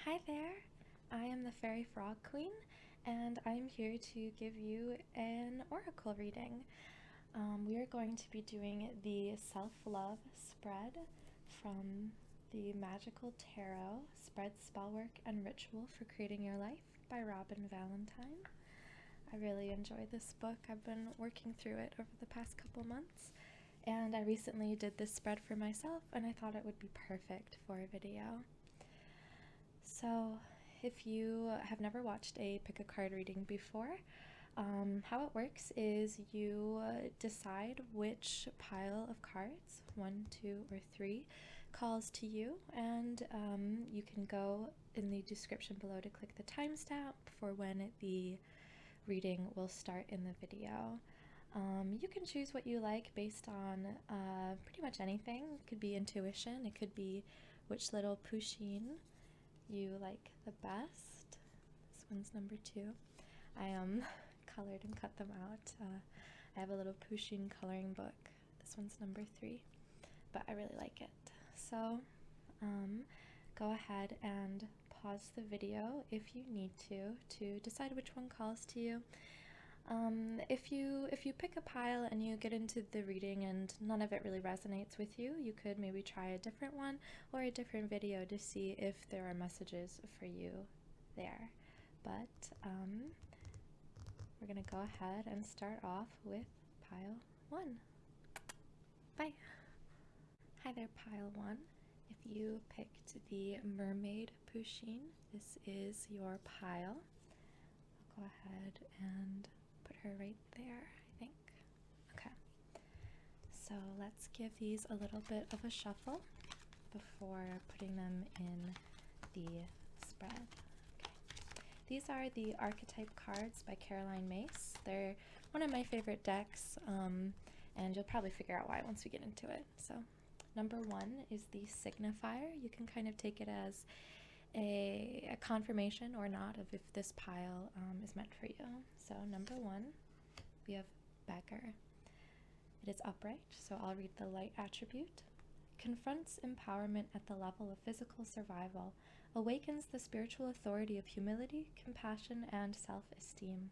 Hi there, I am the Fairy Frog Queen, and I'm here to give you an oracle reading. We are going to be doing the self-love spread from the Magical Tarot, Spread Spellwork and Ritual for Creating Your Life by Robin Valentine. I really enjoy this book. I've been working through it over the past couple months, and I recently did this spread for myself, and I thought it would be perfect for a video. So, if you have never watched a pick a card reading before, how it works is you decide which pile of cards, 1, 2, or 3, calls to you, and you can go in the description below to click the timestamp for when the reading will start in the video. You can choose what you like based on pretty much anything. It could be intuition, it could be which little Pusheen you like the best. This one's number 2. I colored and cut them out. I have a little Pusheen coloring book. This one's number 3, but I really like it. So go ahead and pause the video if you need to decide which one calls to you. If you pick a pile and you get into the reading and none of it really resonates with you, you could maybe try a different one or a different video to see if there are messages for you there. But we're gonna go ahead and start off with pile 1. Bye. Hi there, pile 1. If you picked the Mermaid Pusheen, this is your pile. I'll go ahead and put her right there, I think. Okay, so let's give these a little bit of a shuffle before putting them in the spread. Okay. These are the archetype cards by Caroline Myss. They're one of my favorite decks, and you'll probably figure out why once we get into it. So number 1 is the signifier. You can kind of take it as a confirmation or not of if this pile is meant for you. So number 1, we have beggar. It is upright, so I'll read the light attribute. Confronts empowerment at the level of physical survival, awakens the spiritual authority of humility, compassion, and self-esteem.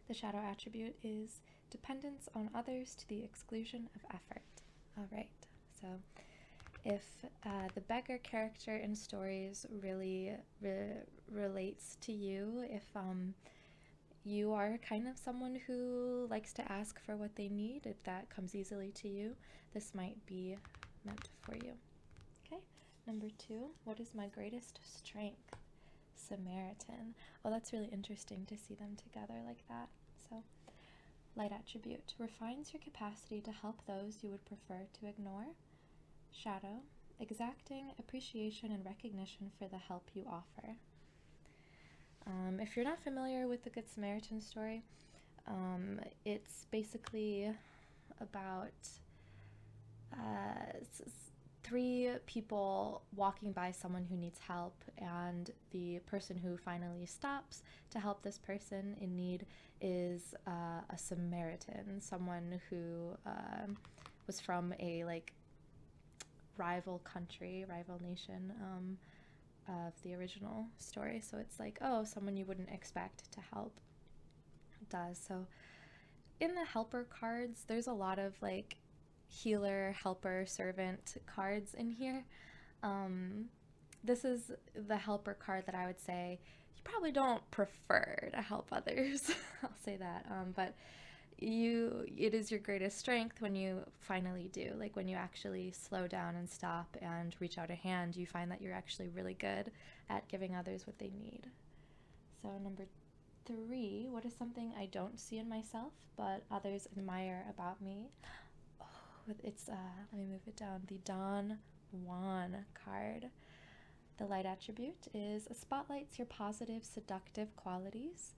The shadow attribute is dependence on others to the exclusion of effort. All right, so if the beggar character in stories really relates to you, if you are kind of someone who likes to ask for what they need, if that comes easily to you, this might be meant for you. Okay, number 2, what is my greatest strength? Samaritan. Oh, that's really interesting to see them together like that. So, light attribute refines your capacity to help those you would prefer to ignore. Shadow, exacting appreciation and recognition for the help you offer. If you're not familiar with the Good Samaritan story, it's basically about 3 people walking by someone who needs help, and the person who finally stops to help this person in need is a Samaritan, someone who was from a rival nation of the original story. So it's like, oh, someone you wouldn't expect to help does. So in the helper cards, there's a lot of healer, helper, servant cards in here. This is the helper card that I would say you probably don't prefer to help others. I'll say that. But it is your greatest strength when you finally do, when you actually slow down and stop and reach out a hand, you find that you're actually really good at giving others what they need. So number 3, what is something I don't see in myself but others admire about me? Oh, it's let me move it down, the Don Juan card. The light attribute is spotlights your positive, seductive qualities.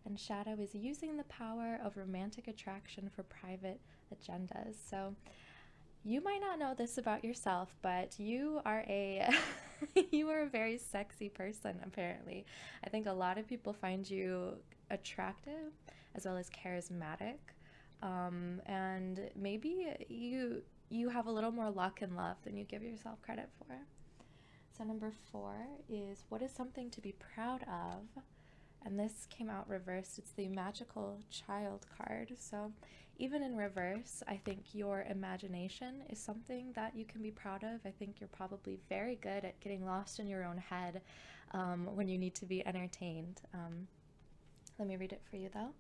And shadow is using the power of romantic attraction for private agendas. So you might not know this about yourself, but you are a you are a very sexy person, apparently. I think a lot of people find you attractive as well as charismatic, and maybe you have a little more luck in love than you give yourself credit for. So number 4 is, what is something to be proud of? And this came out reversed. It's the magical child card. So even in reverse, I think your imagination is something that you can be proud of. I think you're probably very good at getting lost in your own head when you need to be entertained. Let me read it for you though.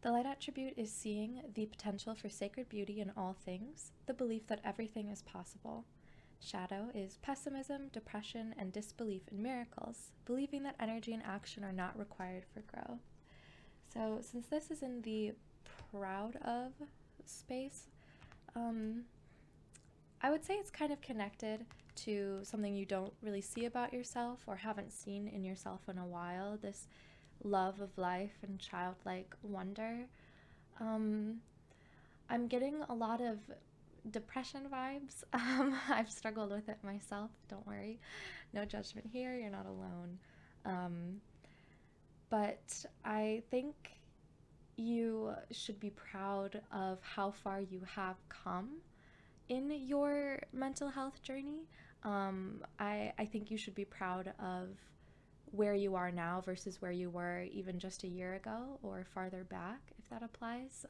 The light attribute is seeing the potential for sacred beauty in all things, the belief that everything is possible. Shadow is pessimism, depression, and disbelief in miracles, believing that energy and action are not required for growth. So since this is in the proud of space, I would say it's kind of connected to something you don't really see about yourself or haven't seen in yourself in a while, this love of life and childlike wonder. I'm getting a lot of depression vibes. I've struggled with it myself, don't worry. No judgment here, you're not alone. But I think you should be proud of how far you have come in your mental health journey. I think you should be proud of where you are now versus where you were even just a year ago or farther back, if that applies.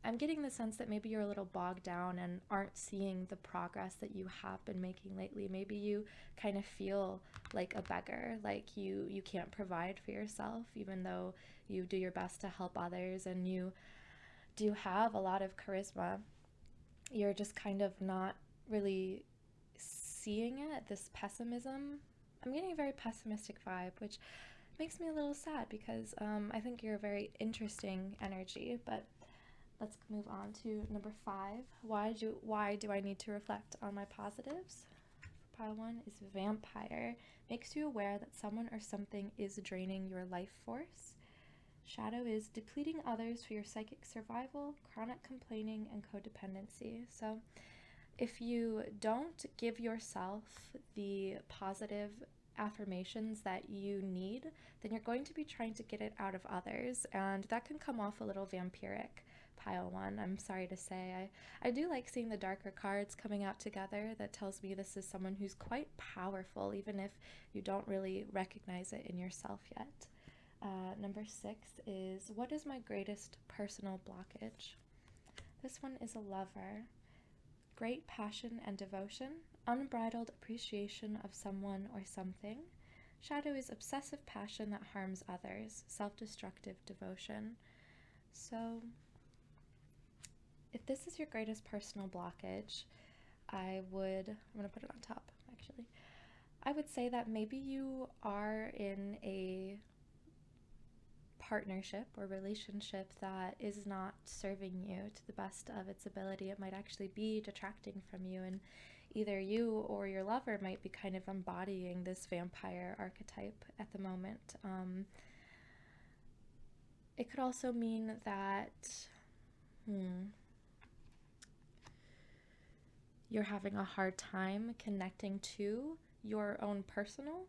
I'm getting the sense that maybe you're a little bogged down and aren't seeing the progress that you have been making lately. Maybe you kind of feel like a beggar, like you can't provide for yourself, even though you do your best to help others and you do have a lot of charisma. You're just kind of not really seeing it, this pessimism. I'm getting a very pessimistic vibe, which makes me a little sad because I think you're a very interesting energy. But let's move on to number 5. Why do I need to reflect on my positives? Pile 1 is vampire. Makes you aware that someone or something is draining your life force. Shadow is depleting others for your psychic survival, chronic complaining, and codependency. So if you don't give yourself the positive affirmations that you need, then you're going to be trying to get it out of others, and that can come off a little vampiric. Pile 1, I'm sorry to say. I do like seeing the darker cards coming out together. That tells me this is someone who's quite powerful, even if you don't really recognize it in yourself yet. Number 6 is, what is my greatest personal blockage? This one is a lover. Great passion and devotion, unbridled appreciation of someone or something. Shadow is obsessive passion that harms others, self-destructive devotion. So if this is your greatest personal blockage, I'm going to put it on top actually. I would say that maybe you are in a partnership or relationship that is not serving you to the best of its ability. It might actually be detracting from you, and either you or your lover might be kind of embodying this vampire archetype at the moment. It could also mean that you're having a hard time connecting to your own personal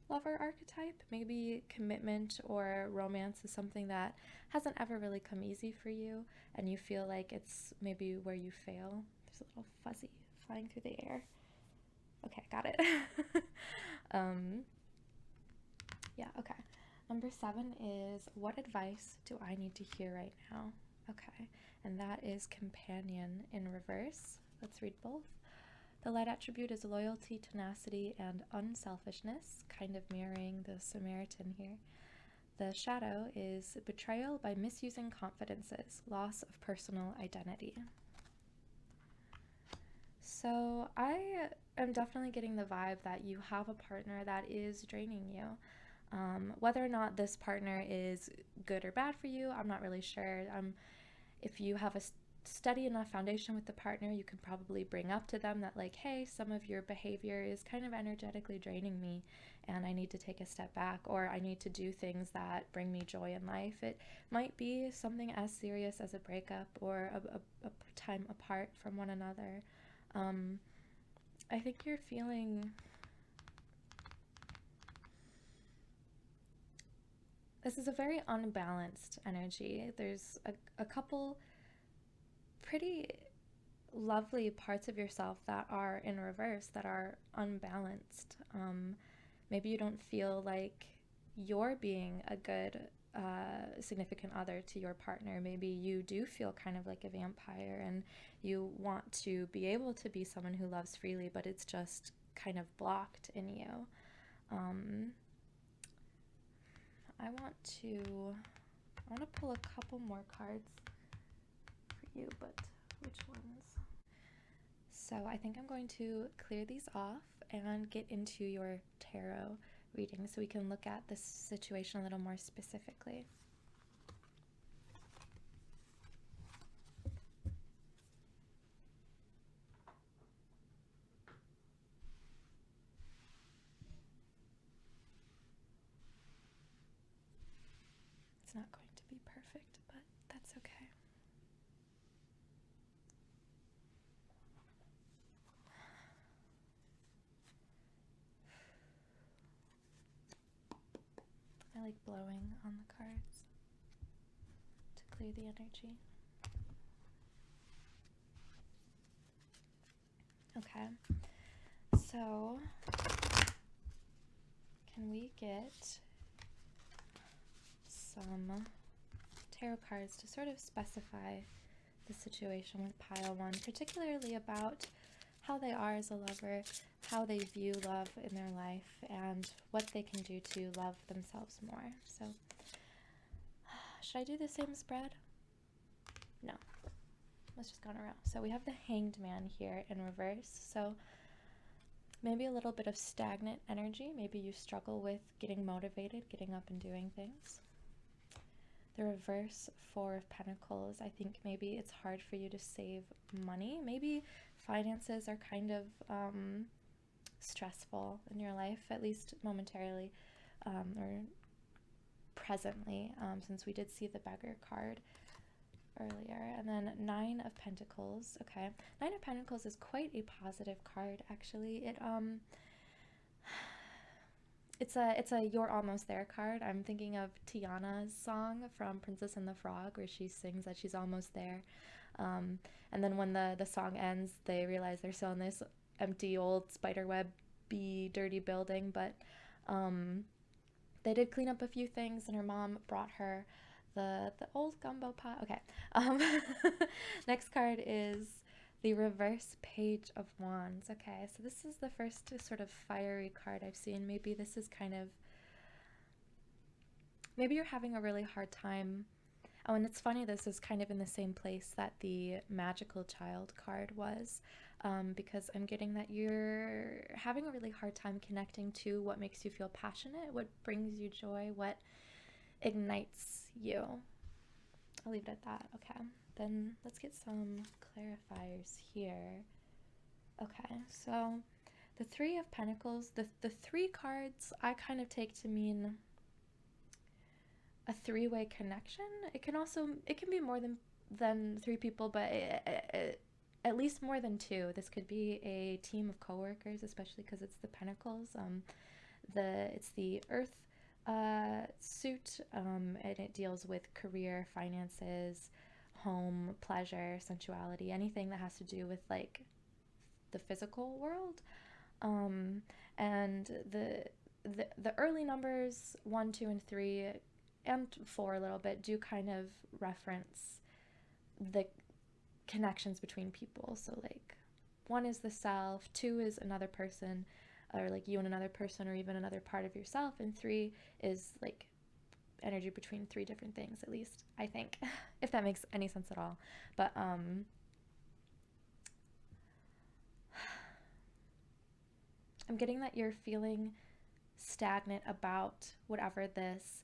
lover archetype. Maybe commitment or romance is something that hasn't ever really come easy for you, and you feel like it's maybe where you fail. There's a little fuzzy flying through the air. Okay, got it. Yeah, okay. Number 7 is, what advice do I need to hear right now? Okay, and that is companion in reverse. Let's read both. The light attribute is loyalty, tenacity, and unselfishness, kind of mirroring the Samaritan here. The shadow is betrayal by misusing confidences, loss of personal identity. So I am definitely getting the vibe that you have a partner that is draining you. Whether or not this partner is good or bad for you, I'm not really sure. If you have a steady enough foundation with the partner, you can probably bring up to them that, like, hey, some of your behavior is kind of energetically draining me and I need to take a step back, or I need to do things that bring me joy in life. It might be something as serious as a breakup or a time apart from one another. I think you're feeling... This is a very unbalanced energy. There's a couple pretty lovely parts of yourself that are in reverse, that are unbalanced. Maybe you don't feel like you're being a good significant other to your partner. Maybe you do feel kind of like a vampire and you want to be able to be someone who loves freely, but it's just kind of blocked in you. Um, I want to pull a couple more cards for you, but which ones? So I think I'm going to clear these off and get into your tarot reading so we can look at this situation a little more specifically. It's not going to be perfect, but that's okay. I like blowing on the cards to clear the energy. Okay, so can we get some tarot cards to sort of specify the situation with pile one, particularly about how they are as a lover, how they view love in their life, and what they can do to love themselves more. So, should I do the same spread? No. Let's just go in a row. So we have the Hanged Man here in reverse. So maybe a little bit of stagnant energy. Maybe you struggle with getting motivated, getting up and doing things. The reverse Four of Pentacles, I think maybe it's hard for you to save money. Maybe finances are kind of stressful in your life, at least momentarily or presently, since we did see the Beggar card earlier. And then Nine of Pentacles. Okay, Nine of Pentacles is quite a positive card, actually. It's a You're Almost There card. I'm thinking of Tiana's song from Princess and the Frog, where she sings that she's almost there. And then when the song ends, they realize they're still in this empty old spiderweb-y dirty building, but they did clean up a few things, and her mom brought her the old gumbo pot. Okay. Next card is the reverse Page of Wands. Okay, so this is the first sort of fiery card I've seen. Maybe this is kind of, maybe you're having a really hard time. Oh, and it's funny, this is kind of in the same place that the Magical Child card was, because I'm getting that you're having a really hard time connecting to what makes you feel passionate, what brings you joy, what ignites you. I'll leave it at that. Okay, then let's get some clarifiers here. Okay, so the Three of Pentacles, the three cards I kind of take to mean a three-way connection. It can be more than three people, but at least more than two. This could be a team of coworkers, especially because it's the Pentacles. It's the Earth suit, and it deals with career, finances, home, pleasure, sensuality, anything that has to do with like the physical world. And the early numbers 1, 2, and 3, and 4 a little bit, do kind of reference the connections between people. So like 1 is the self, 2 is another person, or like you and another person, or even another part of yourself, and 3 is like energy between 3 different things, at least I think, if that makes any sense at all. But I'm getting that you're feeling stagnant about whatever this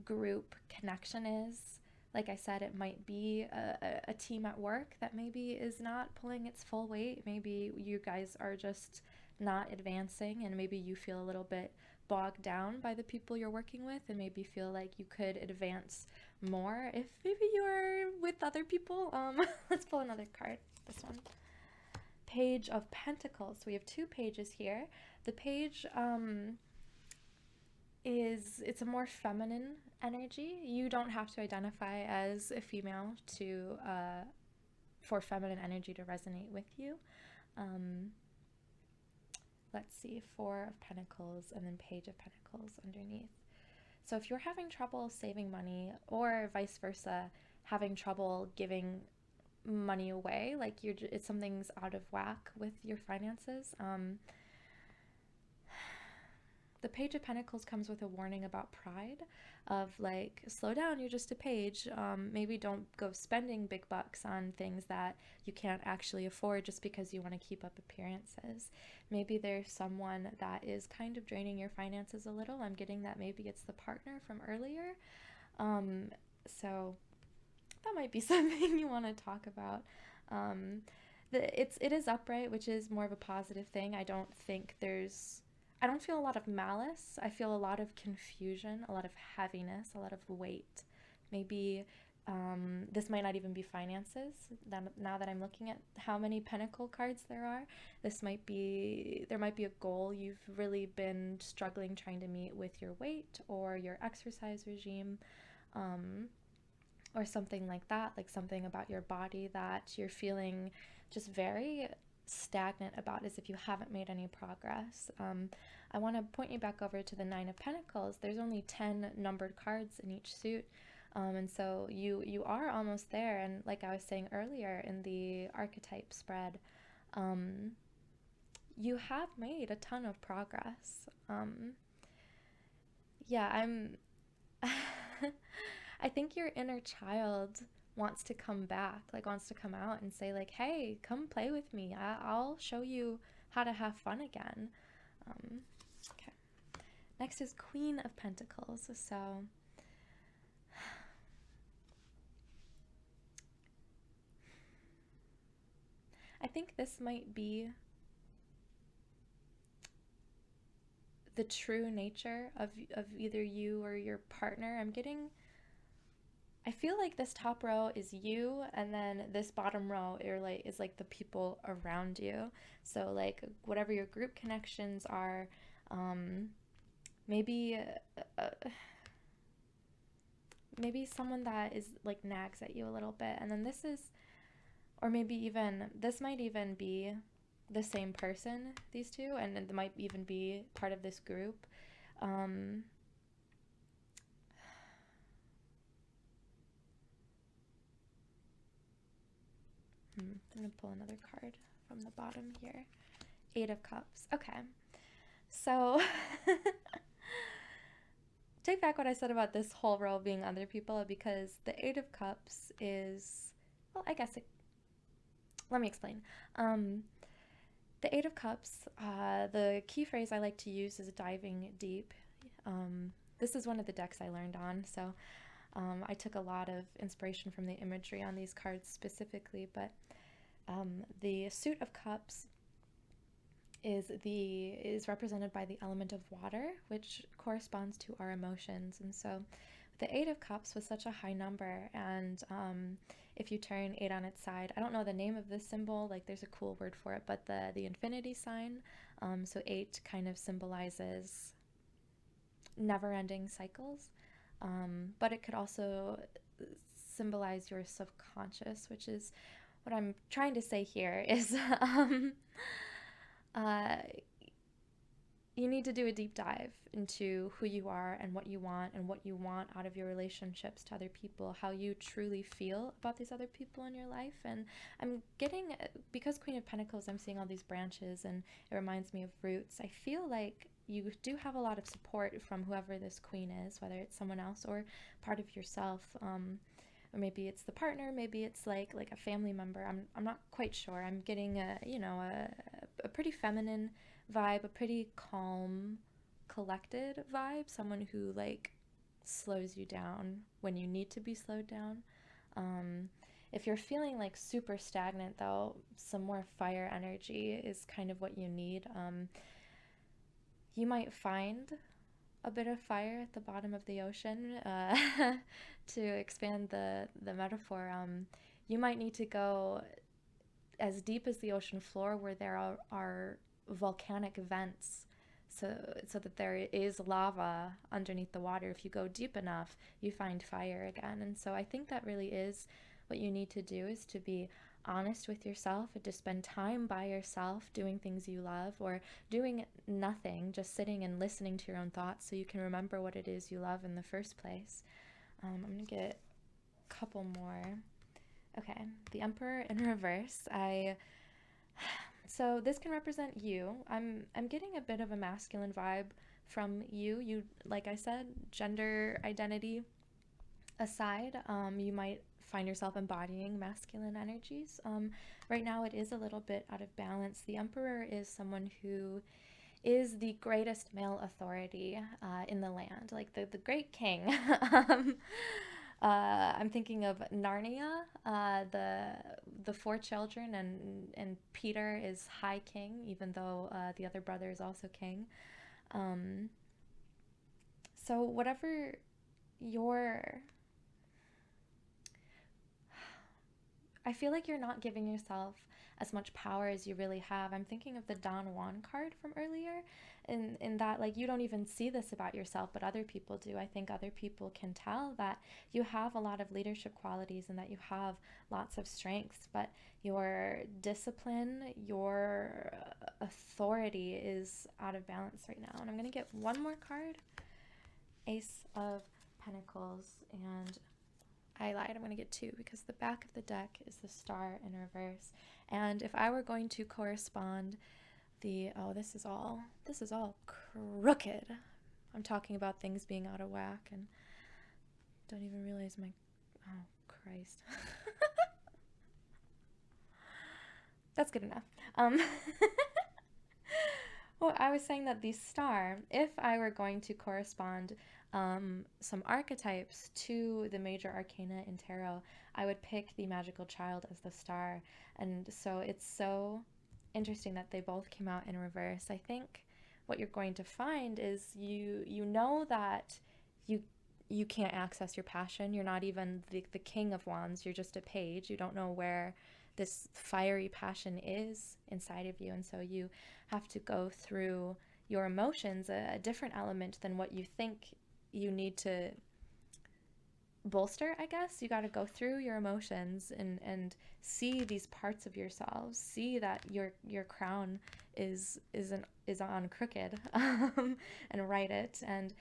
group connection is. Like I said, it might be a team at work that maybe is not pulling its full weight. Maybe you guys are just not advancing, and maybe you feel a little bit bogged down by the people you're working with, and maybe feel like you could advance more if maybe you're with other people. Let's pull another card. This one. Page of Pentacles. So we have 2 pages here. The page it's a more feminine energy. You don't have to identify as a female to for feminine energy to resonate with you. Um, let's see, Four of Pentacles and then Page of Pentacles underneath. So if you're having trouble saving money, or vice versa, having trouble giving money away, like it's something's out of whack with your finances, the Page of Pentacles comes with a warning about pride, of like, slow down, you're just a page. Maybe don't go spending big bucks on things that you can't actually afford just because you want to keep up appearances. Maybe there's someone that is kind of draining your finances a little. I'm getting that maybe it's the partner from earlier. So that might be something you want to talk about. It is upright, which is more of a positive thing. I don't feel a lot of malice. I feel a lot of confusion, a lot of heaviness, a lot of weight. Maybe this might not even be finances. Now that I'm looking at how many pentacle cards there are, there might be a goal you've really been struggling trying to meet with your weight or your exercise regime, or something like that, like something about your body that you're feeling just very stagnant about, as if you haven't made any progress. I want to point you back over to the Nine of Pentacles. There's only 10 numbered cards in each suit, and so you are almost there. And like I was saying earlier in the archetype spread, you have made a ton of progress. Yeah, I'm I think your inner child wants to come back, like wants to come out and say like, hey, come play with me. I'll show you how to have fun again. Okay. Next is Queen of Pentacles. So I think this might be the true nature of either you or your partner. I feel like this top row is you, and then this bottom row is like the people around you. So like whatever your group connections are, maybe maybe someone that is like nags at you a little bit, and then or maybe even this might even be the same person, these two, and it might even be part of this group. I'm going to pull another card from the bottom here. Eight of Cups. Okay. So take back what I said about this whole row being other people, because the Eight of Cups is, well, let me explain. The Eight of Cups, the key phrase I like to use is diving deep. This is one of the decks I learned on, so I took a lot of inspiration from the imagery on these cards specifically, but the Suit of Cups is represented by the element of water, which corresponds to our emotions. And so the Eight of Cups was such a high number, and if you turn 8 on its side, I don't know the name of this symbol, like there's a cool word for it, but the infinity sign, so 8 kind of symbolizes never-ending cycles, but it could also symbolize your subconscious, which is what I'm trying to say here is you need to do a deep dive into who you are and what you want out of your relationships to other people, how you truly feel about these other people in your life. And I'm getting, because Queen of Pentacles, I'm seeing all these branches and it reminds me of roots. I feel like you do have a lot of support from whoever this queen is, whether it's someone else or part of yourself, or maybe it's the partner, maybe it's like a family member. I'm not quite sure. I'm getting a pretty feminine vibe, a pretty calm, collected vibe, someone who like slows you down when you need to be slowed down. If you're feeling like super stagnant though, some more fire energy is kind of what you need. You might find a bit of fire at the bottom of the ocean. To expand the metaphor, you might need to go as deep as the ocean floor, where there are volcanic vents, so that there is lava underneath the water. If you go deep enough, you find fire again. And so I think that really is what you need to do, is to be honest with yourself and to spend time by yourself doing things you love, or doing nothing, just sitting and listening to your own thoughts so you can remember what it is you love in the first place. I'm gonna get a couple more. Okay, the Emperor in reverse. So this can represent you. I'm getting a bit of a masculine vibe from you. You, like I said, gender identity aside, you might find yourself embodying masculine energies. Right now, it is a little bit out of balance. The Emperor is someone who is the greatest male authority in the land, like the great king. I'm thinking of Narnia, the four children, and Peter is High King, even though the other brother is also king. Um, so whatever your I feel like you're not giving yourself as much power as you really have. I'm thinking of the Don Juan card from earlier, in that, like, you don't even see this about yourself, but other people do. I think other people can tell that you have a lot of leadership qualities and that you have lots of strengths, but your discipline, your authority is out of balance right now. And I'm going to get one more card, Ace of Pentacles, and I lied, I'm going to get two because the back of the deck is the Star in reverse. And if I were going to correspond oh, this is all crooked. I'm talking about things being out of whack and don't even realize oh, Christ. That's good enough. Well, I was saying that the Star, if I were going to correspond some archetypes to the major arcana in tarot, I would pick the magical child as the Star. And so it's so interesting that they both came out in reverse. I think what you're going to find is you know that you can't access your passion. You're not even the King of Wands. You're just a page. You don't know where this fiery passion is inside of you. And so you have to go through your emotions, a different element than what you think you need to bolster, I guess. You got to go through your emotions and see these parts of yourselves, see that your crown is on crooked, and right it. And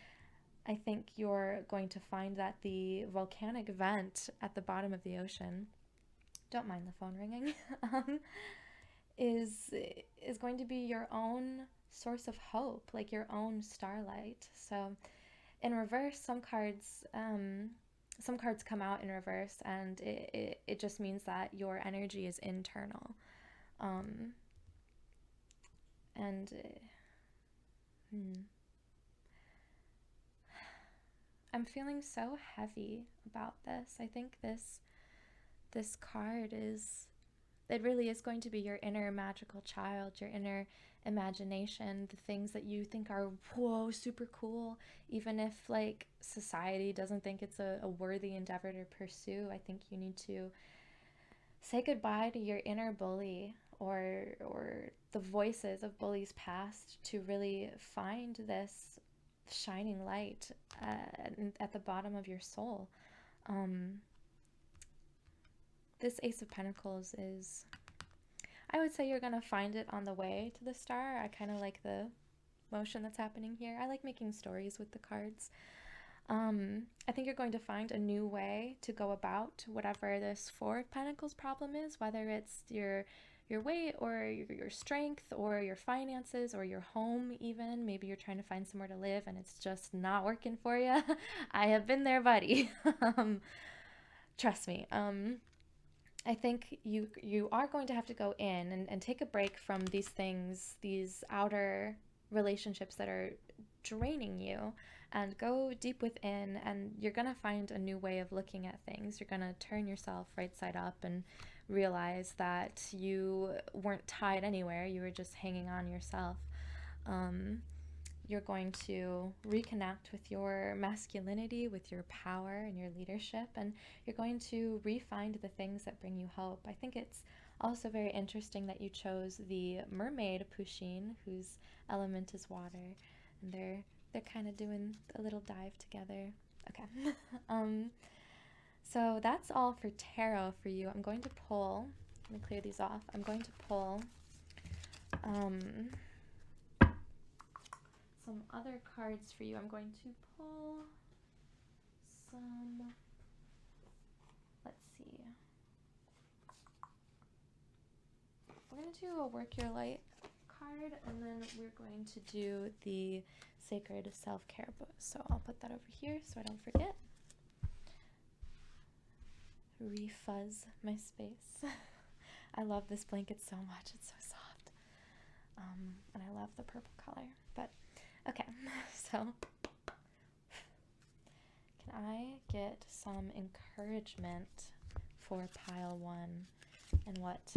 I think you're going to find that the volcanic vent at the bottom of the ocean, don't mind the phone ringing, is going to be your own source of hope, like your own starlight. So in reverse, some cards come out in reverse, and it just means that your energy is internal. And I'm feeling so heavy about this. I think this card it really is going to be your inner magical child, your inner imagination, the things that you think are, whoa, super cool, even if like society doesn't think it's a worthy endeavor to pursue. I think you need to say goodbye to your inner bully, or the voices of bullies past, to really find this shining light at the bottom of your soul. This Ace of Pentacles is, I would say you're going to find it on the way to the Star. I kind of like the motion that's happening here. I like making stories with the cards. I think you're going to find a new way to go about whatever this Four of Pentacles problem is, whether it's your weight, or your strength, or your finances, or your home even. Maybe you're trying to find somewhere to live and it's just not working for you. I have been there, buddy. Trust me. I think you are going to have to go in and take a break from these things, these outer relationships that are draining you, and go deep within, and you're going to find a new way of looking at things. You're going to turn yourself right side up and realize that you weren't tied anywhere. You were just hanging on yourself. You're going to reconnect with your masculinity, with your power and your leadership, and you're going to re-find the things that bring you hope. I think it's also very interesting that you chose the Mermaid Pusheen, whose element is water, and they're kind of doing a little dive together. Okay. So that's all for tarot for you. I'm going to pull Let me clear these off. I'm going to pull some other cards for you. I'm going to pull some, let's see. We're going to do a Work Your Light card, and then we're going to do the Sacred Self-Care book. So I'll put that over here so I don't forget. Refuzz my space. I love this blanket so much. It's so soft. And I love the purple color. But, okay. So, can I get some encouragement for pile 1 and what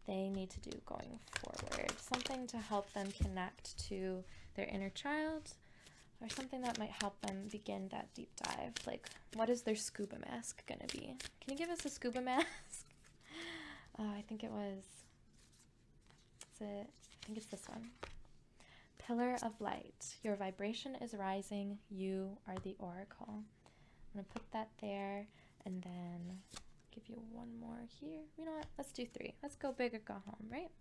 they need to do going forward? Something to help them connect to their inner child, or something that might help them begin that deep dive. Like, what is their scuba mask gonna be? Can you give us a scuba mask? I think it was, I think it's this one. Pillar of light. Your vibration is rising. You are the oracle. I'm gonna put that there, and then give you one more here. You know what? Let's do 3. Let's go big or go home, right?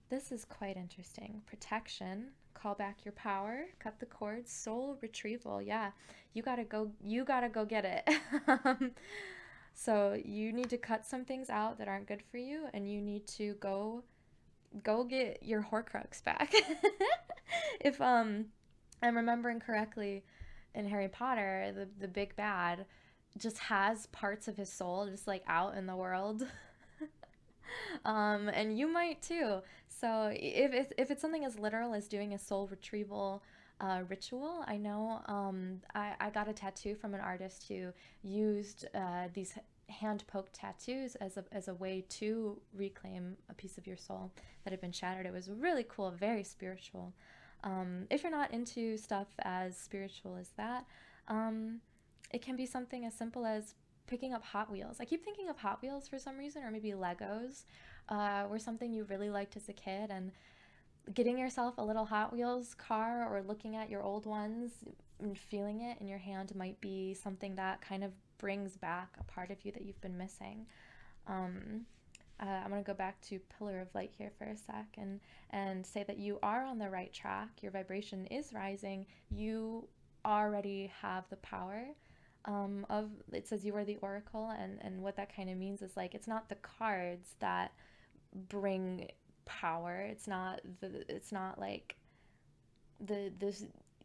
This is quite interesting. Protection, call back your power, cut the cords, soul retrieval. Yeah, you gotta go get it. So you need to cut some things out that aren't good for you, and you need to go get your Horcrux back. If I'm remembering correctly, in Harry Potter, the big bad just has parts of his soul just like out in the world. And you might too. So if it's something as literal as doing a soul retrieval ritual, I know I got a tattoo from an artist who used these hand poked tattoos as a way to reclaim a piece of your soul that had been shattered. It was really cool, very spiritual. If you're not into stuff as spiritual as that, it can be something as simple as picking up Hot Wheels. I keep thinking of Hot Wheels for some reason, or maybe Legos were something you really liked as a kid, and getting yourself a little Hot Wheels car or looking at your old ones and feeling it in your hand might be something that kind of brings back a part of you that you've been missing. I'm going to go back to Pillar of Light here for a sec and say that you are on the right track. Your vibration is rising. You already have the power. It says you are the oracle, and what that kind of means is like, it's not the cards that bring power. It's not like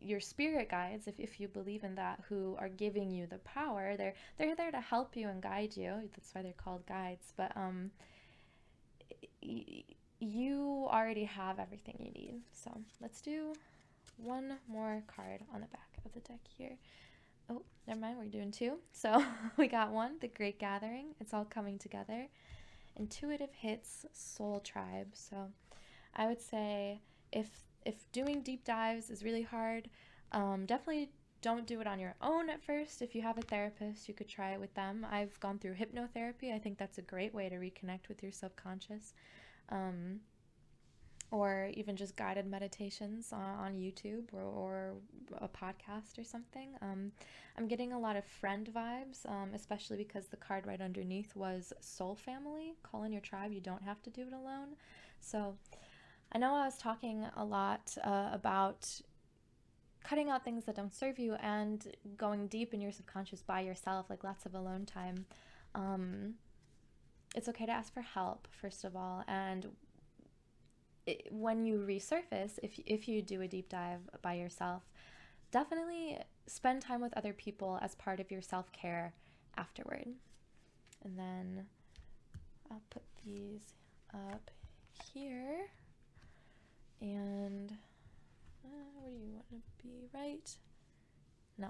your spirit guides, if you believe in that, who are giving you the power. They're there to help you and guide you. That's why they're called guides. But you already have everything you need. So let's do one more card on the back of the deck here. Oh, never mind, we're doing 2. So we got 1, the Great Gathering. It's all coming together. Intuitive hits, Soul Tribe. So I would say if doing deep dives is really hard, definitely don't do it on your own at first. If you have a therapist, you could try it with them. I've gone through hypnotherapy. I think that's a great way to reconnect with your subconscious. Or even just guided meditations on YouTube or a podcast or something. I'm getting a lot of friend vibes, especially because the card right underneath was Soul Family. Call in your tribe. You don't have to do it alone. So I know I was talking a lot about cutting out things that don't serve you and going deep in your subconscious by yourself, like lots of alone time. It's okay to ask for help, first of all, and when you resurface, if you do a deep dive by yourself, definitely spend time with other people as part of your self-care afterward. And then I'll put these up here. And what do you want to be, right? No.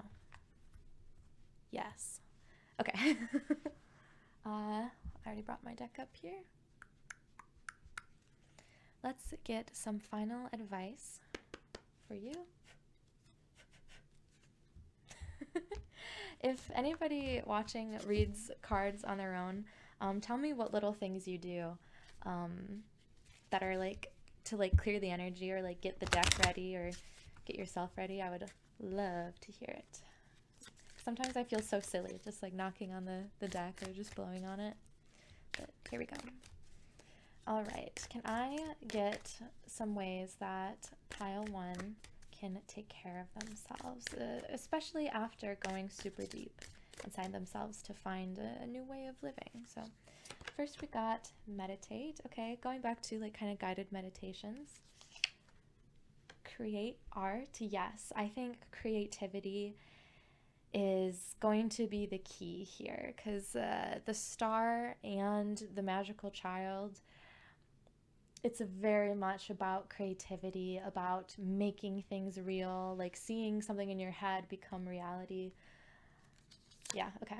Yes. Okay. I already brought my deck up here. Let's get some final advice for you. If anybody watching reads cards on their own, tell me what little things you do that are like to like clear the energy, or like get the deck ready, or get yourself ready. I would love to hear it. Sometimes I feel so silly just like knocking on the deck or just blowing on it. but here we go. All right, can I get some ways that pile one can take care of themselves, especially after going super deep inside themselves to find a new way of living? So first we got meditate. Okay, going back to like kind of guided meditations. Create art. Yes, I think creativity is going to be the key here, because the star and the magical child, it's very much about creativity, about making things real, like seeing something in your head become reality. Yeah, okay.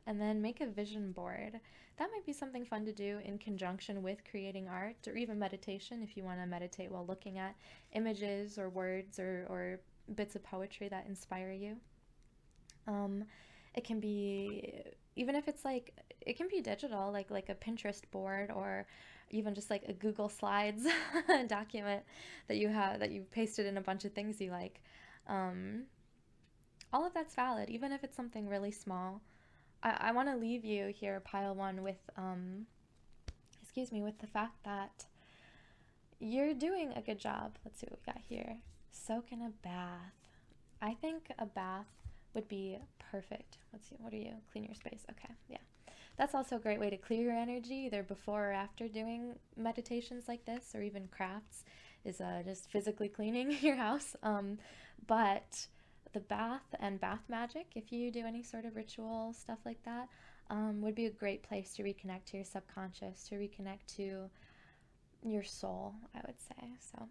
And then make a vision board. That might be something fun to do in conjunction with creating art, or even meditation if you want to meditate while looking at images or words or bits of poetry that inspire you. It can be, even if it's like, it can be digital, like a Pinterest board, or even just like a Google Slides document that you have, that you've pasted in a bunch of things you like. Um, all of that's valid, even if it's something really small. I want to leave you here, pile one, with with the fact that you're doing a good job. Let's see what we got here. Soak in a bath. I think a bath would be perfect. Let's see, what are you? Clean your space. Okay, yeah. That's also a great way to clear your energy, either before or after doing meditations like this, or even crafts, is just physically cleaning your house. But the bath and bath magic, if you do any sort of ritual stuff like that, would be a great place to reconnect to your subconscious, to reconnect to your soul, I would say. So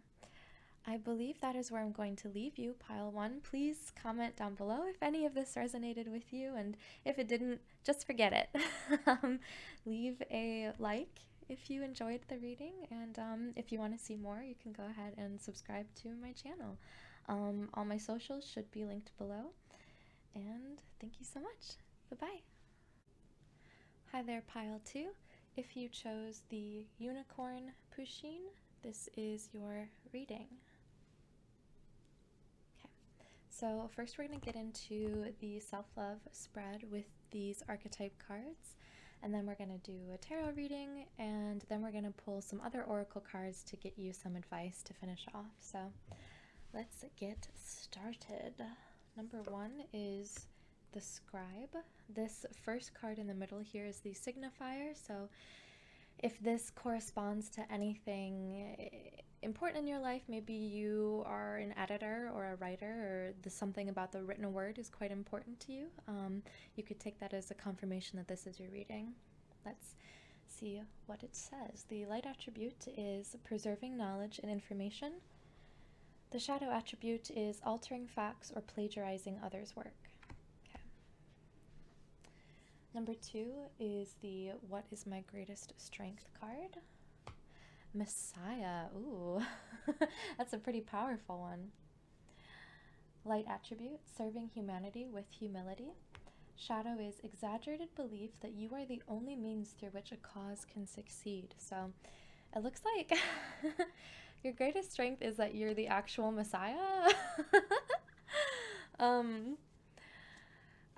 I believe that is where I'm going to leave you, pile one. Please comment down below if any of this resonated with you, and if it didn't, just forget it. Leave a like if you enjoyed the reading, and if you want to see more, you can go ahead and subscribe to my channel. All my socials should be linked below, and thank you so much. Bye-bye. Hi there, pile two. If you chose the unicorn Pusheen, this is your reading. So first we're going to get into the self-love spread with these archetype cards, and then we're going to do a tarot reading, and then we're going to pull some other oracle cards to get you some advice to finish off. So let's get started. Number one is the scribe. This first card in the middle here is the signifier, so if this corresponds to anything important in your life, maybe you are an editor or a writer, or something about the written word is quite important to you, you could take that as a confirmation that this is your reading. Let's see what it says. The light attribute is preserving knowledge and information. The shadow attribute is altering facts or plagiarizing others' work. Number two is the What is My Greatest Strength card. Messiah. Ooh, that's a pretty powerful one. Light attribute, serving humanity with humility. Shadow is exaggerated belief that you are the only means through which a cause can succeed. So it looks like your greatest strength is that you're the actual Messiah.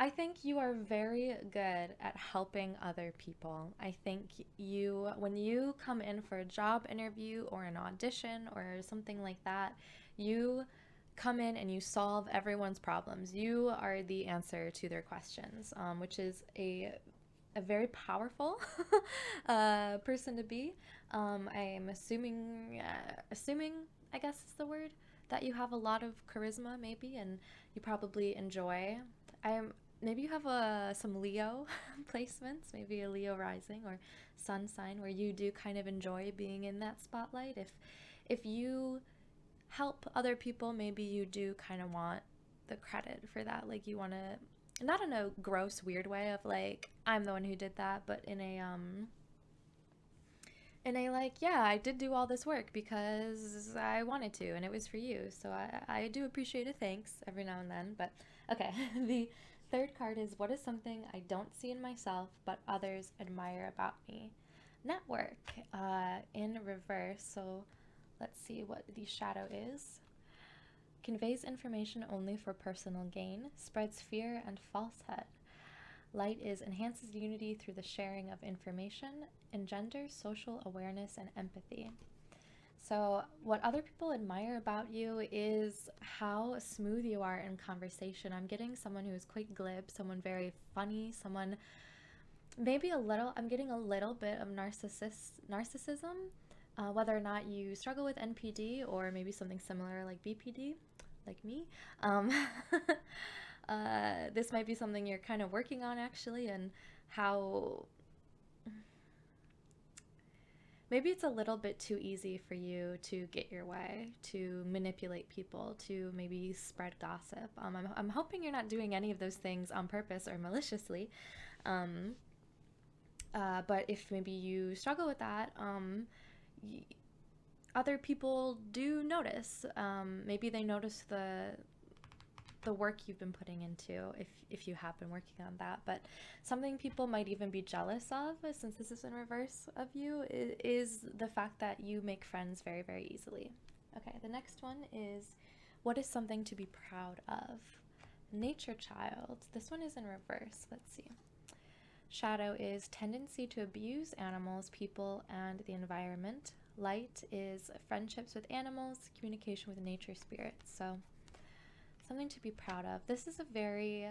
I think you are very good at helping other people. I think when you come in for a job interview or an audition or something like that, you come in and you solve everyone's problems. You are the answer to their questions, which is a very powerful person to be. I'm assuming, I guess is the word, that you have a lot of charisma maybe, and you probably enjoy. Maybe you have some Leo placements, maybe a Leo rising or sun sign, where you do kind of enjoy being in that spotlight. If you help other people, maybe you do kind of want the credit for that. Like you want to, not in a gross, weird way of like, I'm the one who did that, but in a like, yeah, I did do all this work because I wanted to, and it was for you. So I do appreciate a thanks every now and then. But okay, the third card is what is something I don't see in myself but others admire about me? Network in reverse. So let's see what the shadow is. Conveys information only for personal gain, spreads fear and falsehood. Light is enhances unity through the sharing of information, engenders social awareness and empathy. So, what other people admire about you is how smooth you are in conversation. I'm getting someone who is quite glib, someone very funny, someone maybe a little, I'm getting a little bit of narcissism, whether or not you struggle with NPD or maybe something similar like BPD, like me. Um, this might be something you're kind of working on actually, and how maybe it's a little bit too easy for you to get your way, to manipulate people, to maybe spread gossip. I'm hoping you're not doing any of those things on purpose or maliciously. Um, but if maybe you struggle with that, y- other people do notice. Maybe they notice the work you've been putting into, if you have been working on that. But something people might even be jealous of, since this is in reverse of you, is the fact that you make friends very, very easily. Okay, the next one is, what is something to be proud of? Nature child. This one is in reverse. Let's see. Shadow is tendency to abuse animals, people, and the environment. Light is friendships with animals, communication with nature spirits. So, something to be proud of. This is a very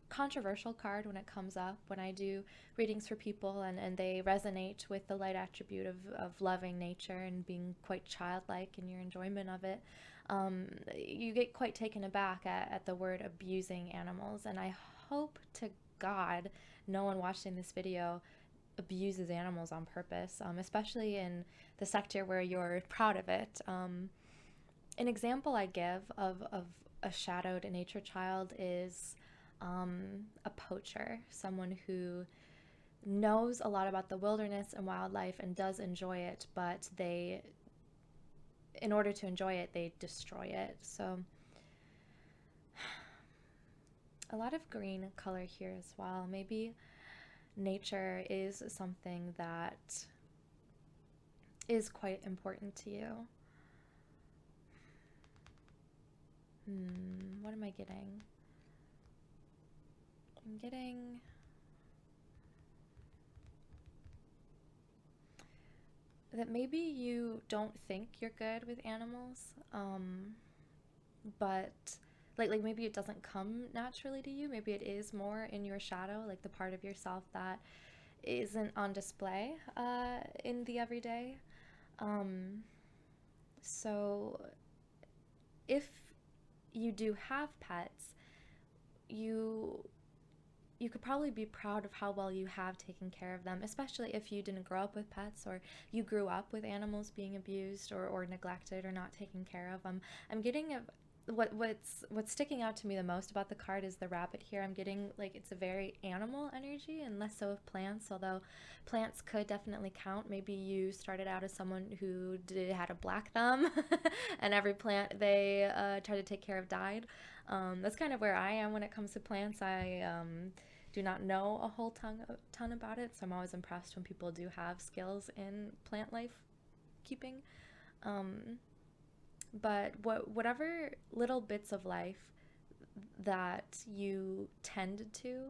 controversial card when it comes up, when I do readings for people and they resonate with the light attribute of loving nature and being quite childlike in your enjoyment of it. You get quite taken aback at the word abusing animals, and I hope to God no one watching this video abuses animals on purpose, especially in the sector where you're proud of it. An example I give of a shadowed nature child is a poacher, someone who knows a lot about the wilderness and wildlife and does enjoy it, but in order to enjoy it, they destroy it. So a lot of green color here as well. Maybe nature is something that is quite important to you. What am I getting? I'm getting that maybe you don't think you're good with animals, but like maybe it doesn't come naturally to you. Maybe it is more in your shadow, like the part of yourself that isn't on display in the everyday. Um, so if you do have pets, you you could probably be proud of how well you have taken care of them, especially if you didn't grow up with pets or you grew up with animals being abused or neglected or not taken care of. I'm getting what's sticking out to me the most about the card is the rabbit here. I'm getting like it's a very animal energy and less so of plants, although plants could definitely count. Maybe you started out as someone who had a black thumb and every plant they tried to take care of died. That's kind of where I am when it comes to plants. I do not know a whole ton about it, so I'm always impressed when people do have skills in plant life keeping. Um, but whatever little bits of life that you tend to,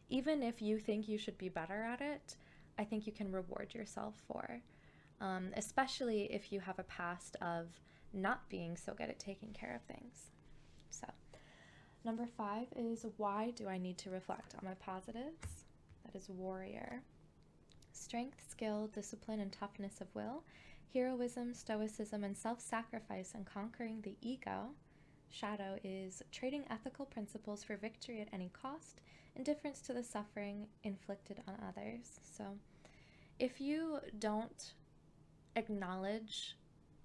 even if you think you should be better at it, I think you can reward yourself for, especially if you have a past of not being so good at taking care of things. So, number 5 is, why do I need to reflect on my positives? That is warrior. Strength, skill, discipline, and toughness of will. Heroism, stoicism, and self-sacrifice in conquering the ego. Shadow is trading ethical principles for victory at any cost, indifference to the suffering inflicted on others. So if you don't acknowledge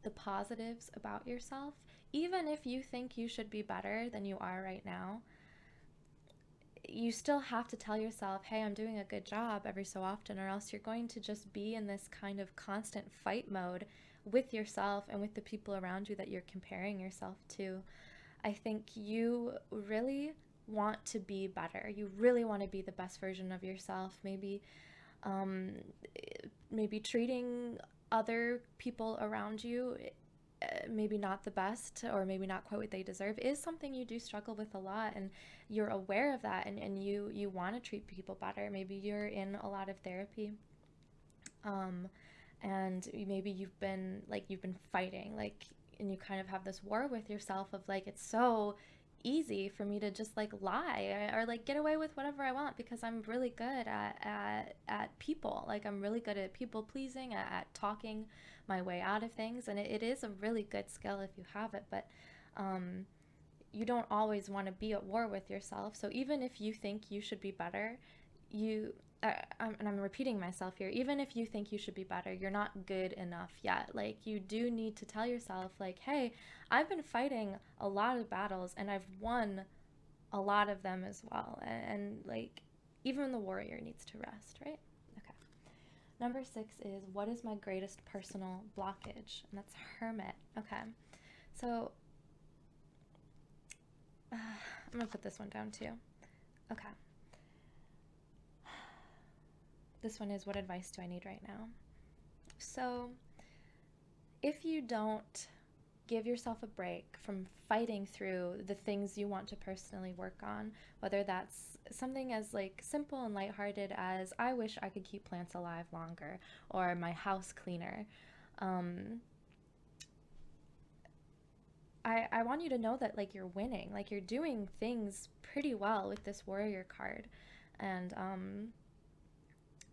the positives about yourself, even if you think you should be better than you are right now, you still have to tell yourself, hey, I'm doing a good job every so often, or else you're going to just be in this kind of constant fight mode with yourself and with the people around you that you're comparing yourself to. I think you really want to be better. You really want to be the best version of yourself. Maybe treating other people around you maybe not the best, or maybe not quite what they deserve, is something you do struggle with a lot, and you're aware of that, and you want to treat people better. Maybe you're in a lot of therapy, um, and maybe you've been fighting, like, and you kind of have this war with yourself of like, it's so easy for me to just like lie, or like get away with whatever I want because I'm really good at people. Like, I'm really good at people pleasing, at talking my way out of things, and it is a really good skill if you have it. But um, you don't always want to be at war with yourself. So even if you think you should be better, you and I'm repeating myself here, even if you think you should be better, you're not good enough yet. Like, you do need to tell yourself, like, hey, I've been fighting a lot of battles and I've won a lot of them as well. And like, even the warrior needs to rest, right? Okay. Number 6 is, what is my greatest personal blockage? And that's hermit. Okay. So I'm gonna put this one down too. Okay. This one is, what advice do I need right now? So, if you don't give yourself a break from fighting through the things you want to personally work on, whether that's something as like simple and lighthearted as, I wish I could keep plants alive longer, or my house cleaner, um, I want you to know that like you're winning, like you're doing things pretty well with this warrior card, and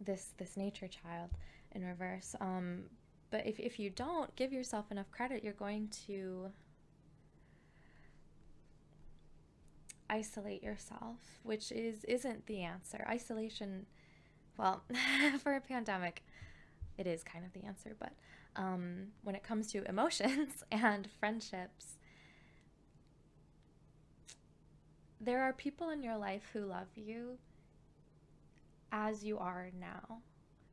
this nature child in reverse. But if you don't give yourself enough credit, you're going to isolate yourself, which isn't the answer. Isolation, well, for a pandemic, it is kind of the answer. But when it comes to emotions and friendships, there are people in your life who love you as you are now.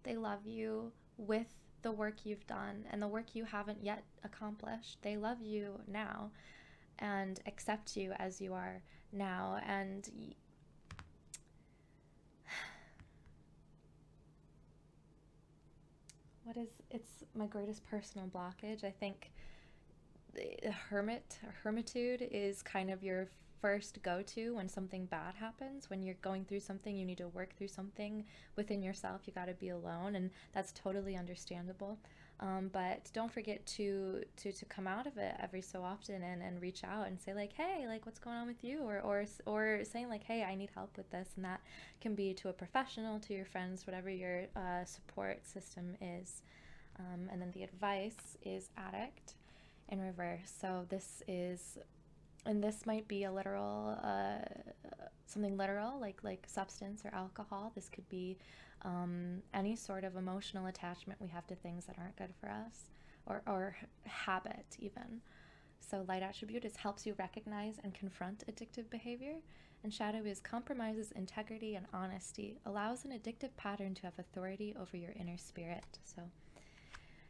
They love you with the work you've done and the work you haven't yet accomplished. They love you now and accept you as you are now. And it's my greatest personal blockage. I think hermitude is kind of your first go-to when something bad happens. When you're going through something, you need to work through something within yourself, you got to be alone, and that's totally understandable. But don't forget to come out of it every so often, and reach out and say like, hey, like, what's going on with you, or saying like, hey, I need help with this. And that can be to a professional, to your friends, whatever your support system is. And then the advice is addict in reverse. So this is, and this might be a literal, something literal, like substance or alcohol. This could be any sort of emotional attachment we have to things that aren't good for us, or habit even. So light attribute is, helps you recognize and confront addictive behavior. And shadow is, compromises integrity and honesty, allows an addictive pattern to have authority over your inner spirit. So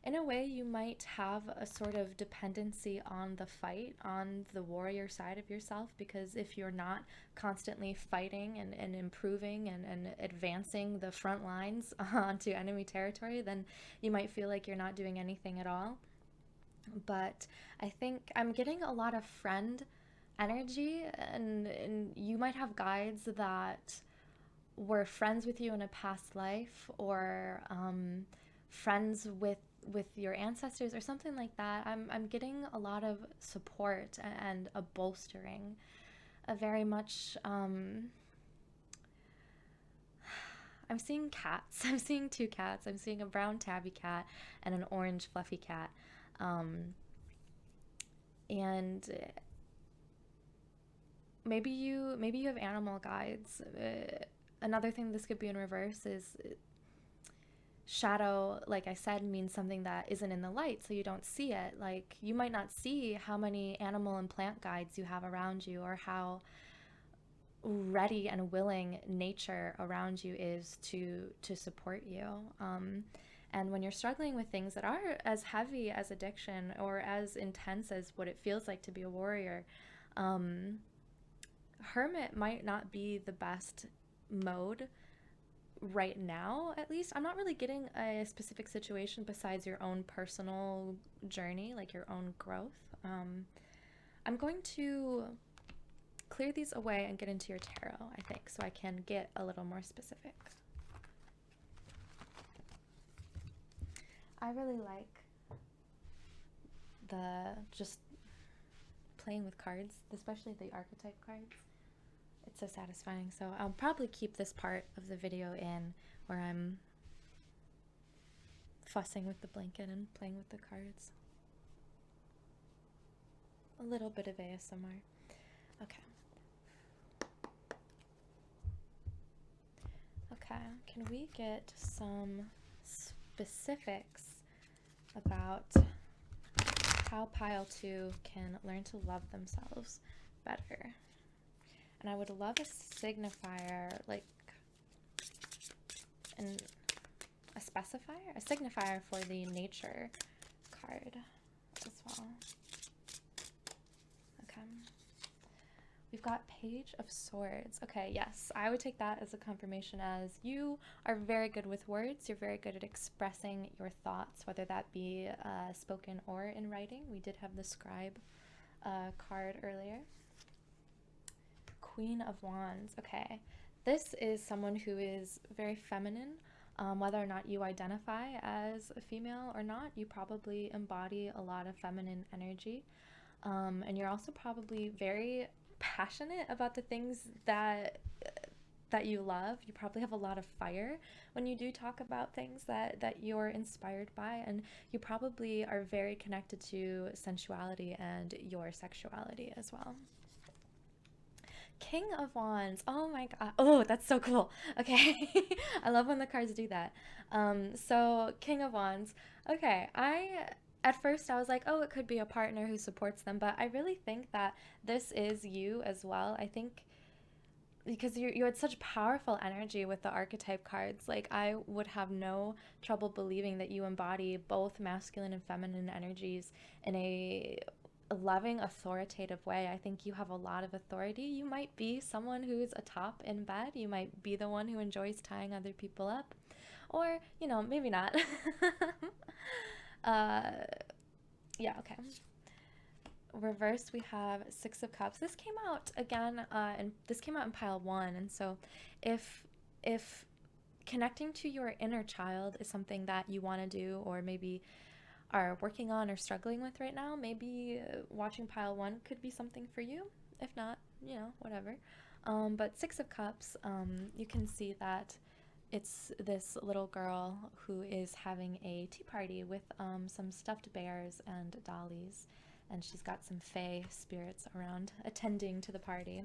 in a way, you might have a sort of dependency on the fight, on the warrior side of yourself, because if you're not constantly fighting and improving and advancing the front lines onto enemy territory, then you might feel like you're not doing anything at all. But I think I'm getting a lot of friend energy, and you might have guides that were friends with you in a past life, or friends with your ancestors or something like that. I'm getting a lot of support and a bolstering, a very much I'm seeing cats. I'm seeing 2 cats. I'm seeing a brown tabby cat and an orange fluffy cat. And maybe you have animal guides. Another thing this could be in reverse is shadow, like I said, means something that isn't in the light, so you don't see it. Like, you might not see how many animal and plant guides you have around you, or how ready and willing nature around you is to support you. And when you're struggling with things that are as heavy as addiction, or as intense as what it feels like to be a warrior, hermit might not be the best mode right now, at least, I'm not really getting a specific situation besides your own personal journey, like your own growth. I'm going to clear these away and get into your tarot, I think, so I can get a little more specific. I really like the just playing with cards, especially the archetype cards. It's so satisfying. So I'll probably keep this part of the video in where I'm fussing with the blanket and playing with the cards. A little bit of ASMR. Okay. Okay, can we get some specifics about how Pile 2 can learn to love themselves better? And I would love a signifier, like a specifier? A signifier for the nature card as well. Okay. We've got Page of Swords. Okay, yes, I would take that as a confirmation as you are very good with words. You're very good at expressing your thoughts, whether that be spoken or in writing. We did have the Scribe card earlier. Queen of Wands. Okay, this is someone who is very feminine. Whether or not you identify as a female or not, you probably embody a lot of feminine energy. And you're also probably very passionate about the things that you love. You probably have a lot of fire when you do talk about things that you're inspired by, and you probably are very connected to sensuality and your sexuality as well. King of Wands. Oh my god. Oh, that's so cool. Okay. I love when the cards do that. So King of Wands. Okay, at first I was like, oh, it could be a partner who supports them, but I really think that this is you as well. I think because you had such powerful energy with the archetype cards, like I would have no trouble believing that you embody both masculine and feminine energies in a loving, authoritative way. I think you have a lot of authority. You might be someone who's a top in bed. You might be the one who enjoys tying other people up, or maybe not. Yeah, okay. Reverse, we have Six of Cups. This came out again, and this came out in pile 1. And so, if connecting to your inner child is something that you want to do, or maybe are working on or struggling with right now, maybe watching pile 1 could be something for you. If not, whatever. But Six of Cups, you can see that it's this little girl who is having a tea party with some stuffed bears and dollies, and she's got some fae spirits around attending to the party,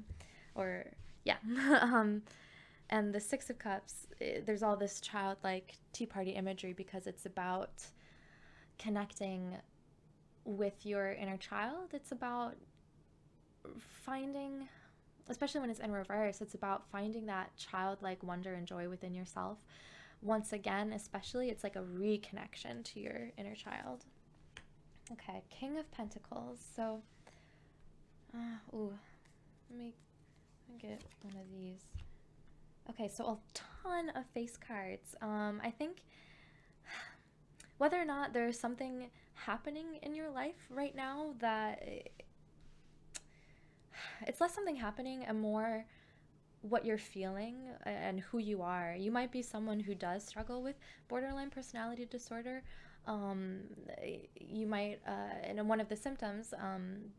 or yeah. And the Six of Cups, there's all this childlike tea party imagery because it's about connecting with your inner child. It's about finding, especially when it's in reverse, it's about finding that childlike wonder and joy within yourself. Once again, especially, it's like a reconnection to your inner child. Okay, King of Pentacles. So, let me get one of these. Okay, so a ton of face cards. I think whether or not there's something happening in your life right now that it's less something happening and more what you're feeling and who you are. You might be someone who does struggle with borderline personality disorder. You might, and one of the symptoms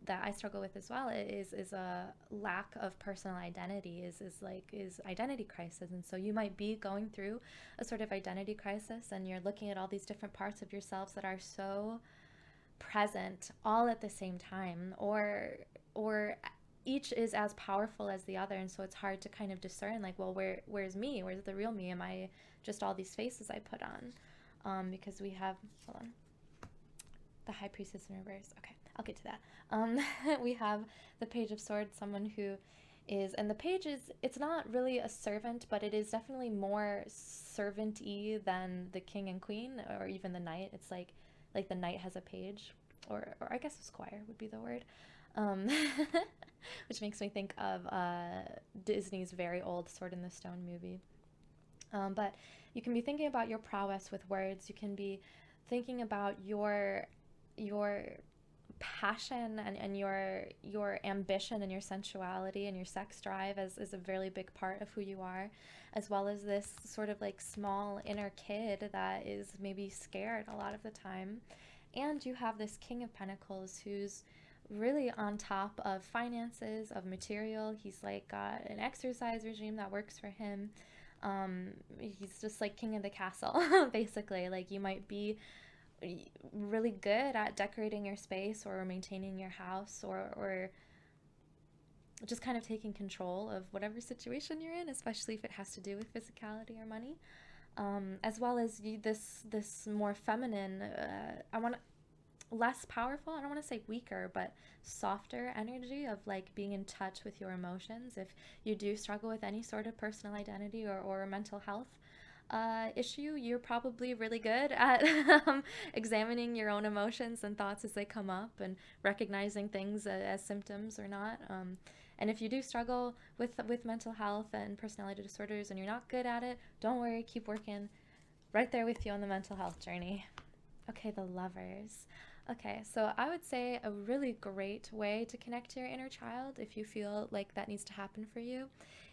that I struggle with as well is a lack of personal identity, is identity crisis. And so you might be going through a sort of identity crisis, and you're looking at all these different parts of yourselves that are so present all at the same time, or each is as powerful as the other, and so it's hard to kind of discern, like, well, where's me? Where's the real me? Am I just all these faces I put on? Because we have, hold on, the High Priestess in reverse. Okay, I'll get to that. We have the Page of Swords, someone who is, and the page is, it's not really a servant, but it is definitely more servant-y than the King and Queen, or even the Knight. It's like the Knight has a page, or I guess a squire would be the word. Which makes me think of Disney's very old Sword in the Stone movie. But you can be thinking about your prowess with words. You can be thinking about your passion and your ambition and your sensuality and your sex drive as is a really big part of who you are, as well as this sort of like small inner kid that is maybe scared a lot of the time. And you have this King of Pentacles who's really on top of finances, of material. He's like got an exercise regime that works for him. He's just like king of the castle, basically. Like you might be really good at decorating your space or maintaining your house or just kind of taking control of whatever situation you're in, especially if it has to do with physicality or money. As well as this more feminine, I want less powerful, I don't want to say weaker, but softer energy of like being in touch with your emotions. If you do struggle with any sort of personal identity or mental health issue, you're probably really good at examining your own emotions and thoughts as they come up and recognizing things as symptoms or not. And if you do struggle with mental health and personality disorders and you're not good at it, don't worry, keep working. Right there with you on the mental health journey. Okay, the Lovers. Okay, so I would say a really great way to connect to your inner child, if you feel like that needs to happen for you,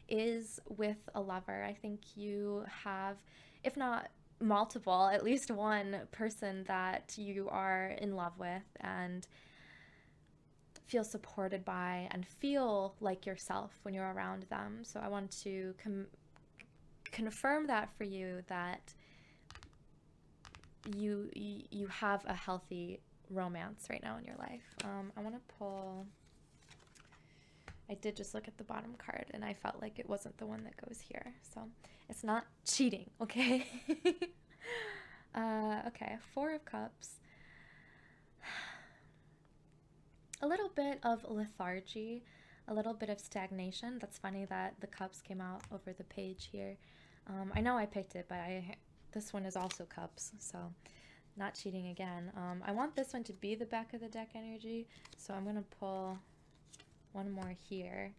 is with a lover. I think you have, if not multiple, at least one person that you are in love with and feel supported by and feel like yourself when you're around them. So I want to confirm that for you, that you have a healthy romance right now in your life. I want to pull, I did just look at the bottom card and I felt like it wasn't the one that goes here, so it's not cheating, okay? Okay, Four of Cups. A little bit of lethargy, a little bit of stagnation. That's funny that the cups came out over the page here. I know I picked it, but this one is also cups, so not cheating again. I want this one to be the back of the deck energy, so I'm going to pull one more here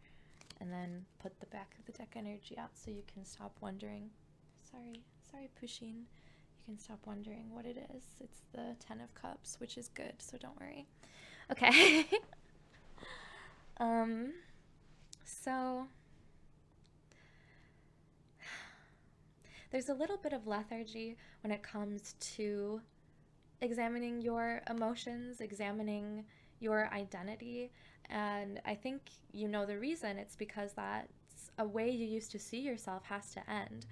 and then put the back of the deck energy out so you can stop wondering. Sorry, Pusheen. You can stop wondering what it is. It's the Ten of Cups, which is good, so don't worry. Okay. So there's a little bit of lethargy when it comes to examining your emotions, examining your identity. And I think you know the reason. It's because that's a way you used to see yourself has to end.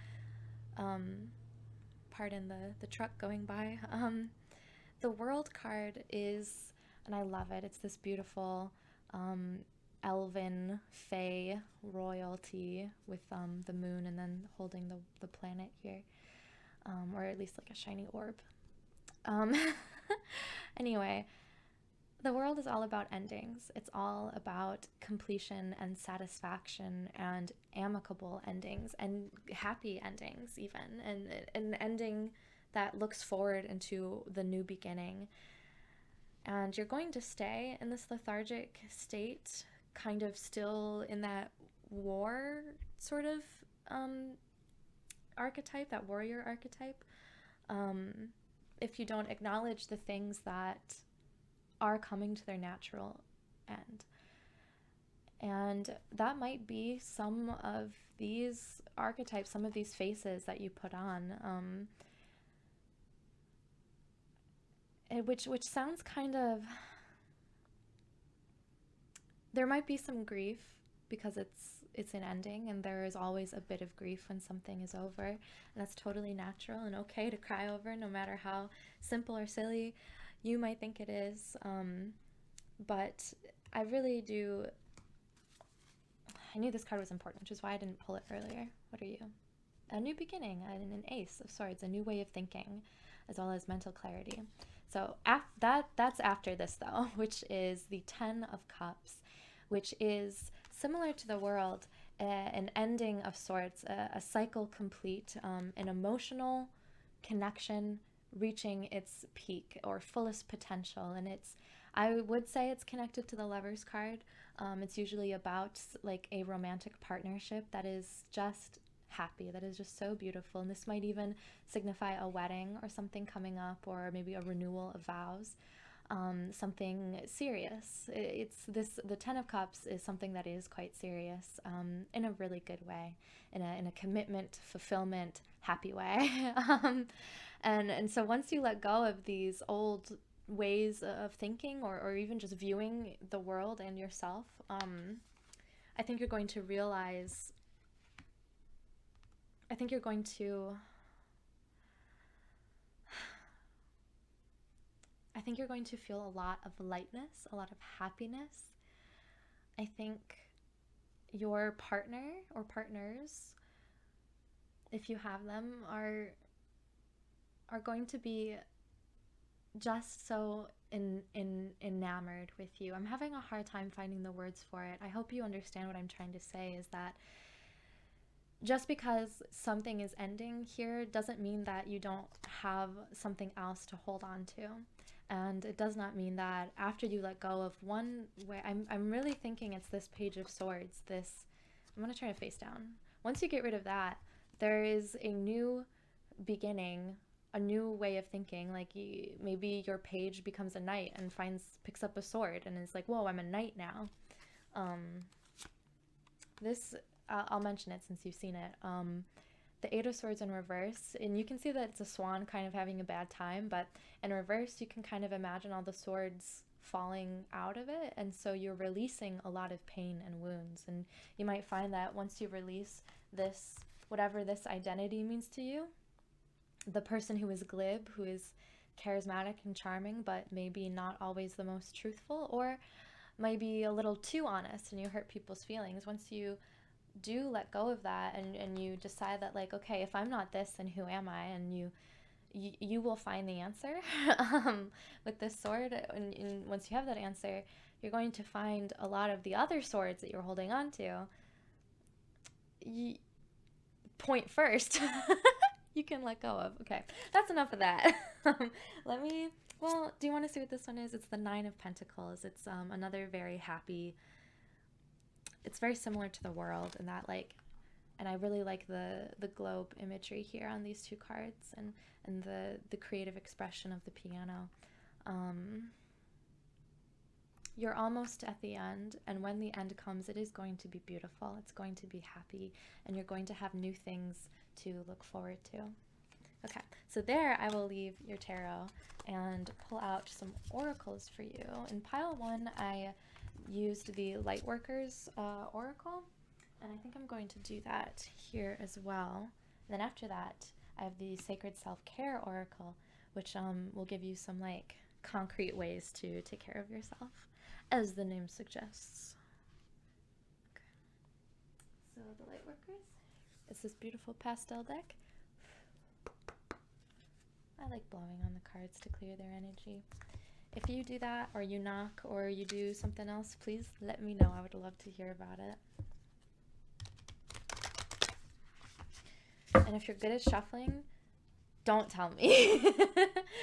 Pardon the truck going by. The World card is, and I love it, it's this beautiful elven fae royalty with the moon and then holding the planet here, or at least like a shiny orb. Anyway, the World is all about endings. It's all about completion and satisfaction and amicable endings and happy endings even, and an ending that looks forward into the new beginning. And you're going to stay in this lethargic state, kind of still in that war sort of archetype, that warrior archetype, if you don't acknowledge the things that are coming to their natural end. And that might be some of these archetypes, some of these faces that you put on, which sounds kind of, there might be some grief because it's an ending, and there is always a bit of grief when something is over, and that's totally natural and okay to cry over, no matter how simple or silly you might think it is. But I really do, I knew this card was important, which is why I didn't pull it earlier. What are you? A new beginning, and an Ace of Swords, a new way of thinking, as well as mental clarity. So that's after this though, which is the Ten of Cups, which is similar to the World, an ending of sorts, a cycle complete, an emotional connection reaching its peak or fullest potential. And I would say it's connected to the Lovers card. It's usually about like a romantic partnership that is just happy, that is just so beautiful. And this might even signify a wedding or something coming up, or maybe a renewal of vows, something serious. It's this, the Ten of Cups is something that is quite serious, in a really good way, in a commitment, fulfillment, happy way. And so once you let go of these old ways of thinking, or even just viewing the world and yourself, I think you're going to realize, I think you're going to, I think you're going to feel a lot of lightness, a lot of happiness. I think your partner or partners, if you have them, are going to be just so enamored with you. I'm having a hard time finding the words for it. I hope you understand what I'm trying to say, is that just because something is ending here doesn't mean that you don't have something else to hold on to. And it does not mean that after you let go of one way, I'm really thinking it's this Page of Swords, this, I'm going to turn it face down. Once you get rid of that, there is a new beginning, a new way of thinking. Like maybe your page becomes a knight and picks up a sword and is like, whoa, I'm a knight now. This, I'll mention it since you've seen it. The Eight of Swords in reverse, and you can see that it's a swan kind of having a bad time, but in reverse you can kind of imagine all the swords falling out of it, and so you're releasing a lot of pain and wounds. And you might find that once you release this, whatever this identity means to you, the person who is glib, who is charismatic and charming, but maybe not always the most truthful, or maybe a little too honest and you hurt people's feelings, once you do let go of that, and you decide that, like, okay, if I'm not this, then who am I? And you will find the answer with this sword. And once you have that answer, you're going to find a lot of the other swords that you're holding on to. Point first. You can let go of. Okay, that's enough of that. Well, do you want to see what this one is? It's the Nine of Pentacles. It's another very happy, it's very similar to the World in that, like, and I really like the globe imagery here on these two cards, and the creative expression of the piano. You're almost at the end, and when the end comes, it is going to be beautiful. It's going to be happy, and you're going to have new things to look forward to. Okay, so there I will leave your tarot and pull out some oracles for you. In pile 1, I used the Lightworkers oracle, and I think I'm going to do that here as well. And then after that, I have the Sacred Self-Care oracle, which will give you some, like, concrete ways to take care of yourself, as the name suggests. Okay. So the Lightworkers, it's this beautiful pastel deck. I like blowing on the cards to clear their energy. If you do that, or you knock, or you do something else, please let me know. I would love to hear about it. And if you're good at shuffling, don't tell me,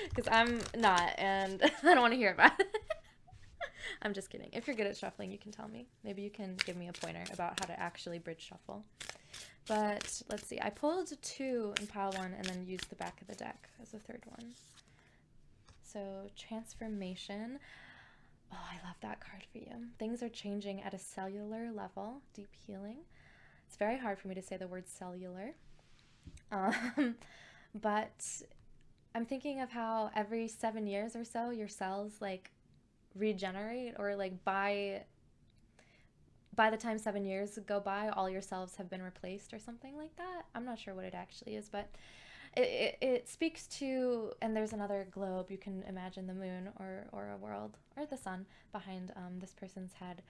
because I'm not, and I don't want to hear about it. I'm just kidding. If you're good at shuffling, you can tell me. Maybe you can give me a pointer about how to actually bridge shuffle. But let's see. I pulled 2 in pile 1 and then used the back of the deck as a third one. So transformation. Oh, I love that card for you. Things are changing at a cellular level. Deep healing. It's very hard for me to say the word cellular. But I'm thinking of how every 7 years or so your cells, like, regenerate, or like by the time 7 years go by, all your cells have been replaced or something like that. I'm not sure what it actually is, but it speaks to, and there's another globe. You can imagine the moon or a world or the sun behind this person's head.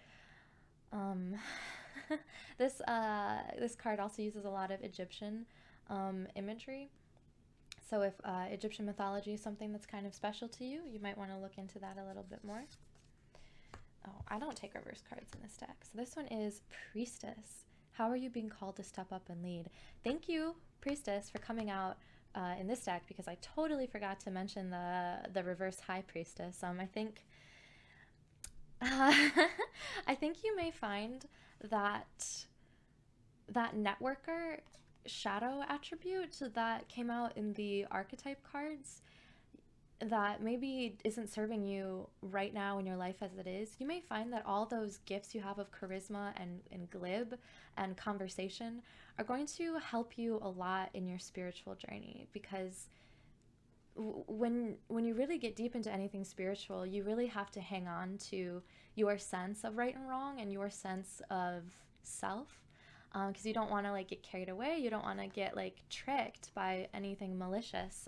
This card also uses a lot of Egyptian imagery. So if Egyptian mythology is something that's kind of special to you, you might want to look into that a little bit more. Oh, I don't take reverse cards in this deck. So this one is Priestess. How are you being called to step up and lead? Thank you, Priestess, for coming out in this deck, because I totally forgot to mention the reverse High Priestess. I think I think you may find that networker shadow attribute that came out in the archetype cards that maybe isn't serving you right now in your life as it is, you may find that all those gifts you have of charisma and glib and conversation are going to help you a lot in your spiritual journey. Because when you really get deep into anything spiritual, you really have to hang on to your sense of right and wrong and your sense of self, because you don't want to like get carried away. You don't want to get like tricked by anything malicious.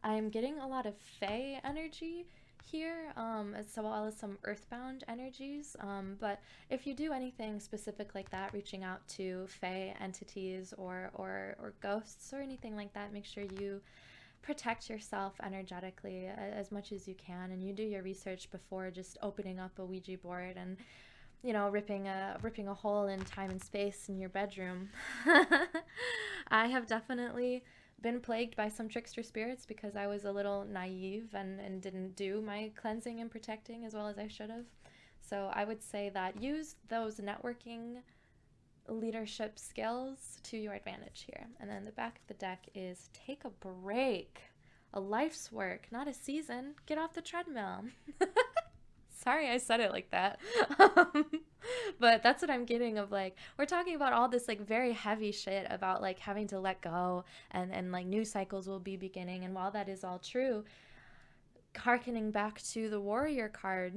I'm getting a lot of Fae energy here, as well as some earthbound energies. But if you do anything specific like that, reaching out to Fae entities or ghosts or anything like that, make sure you protect yourself energetically as much as you can, and you do your research before just opening up a Ouija board and, you know, ripping a hole in time and space in your bedroom. I have definitely been plagued by some trickster spirits because I was a little naive and didn't do my cleansing and protecting as well as I should have. So I would say that use those networking leadership skills to your advantage here. And then the back of the deck is take a break. A life's work, not a season. Get off the treadmill. Sorry I said it like that. But that's what I'm getting of, like, we're talking about all this like very heavy shit about like having to let go and like new cycles will be beginning. And while that is all true, harkening back to the warrior card,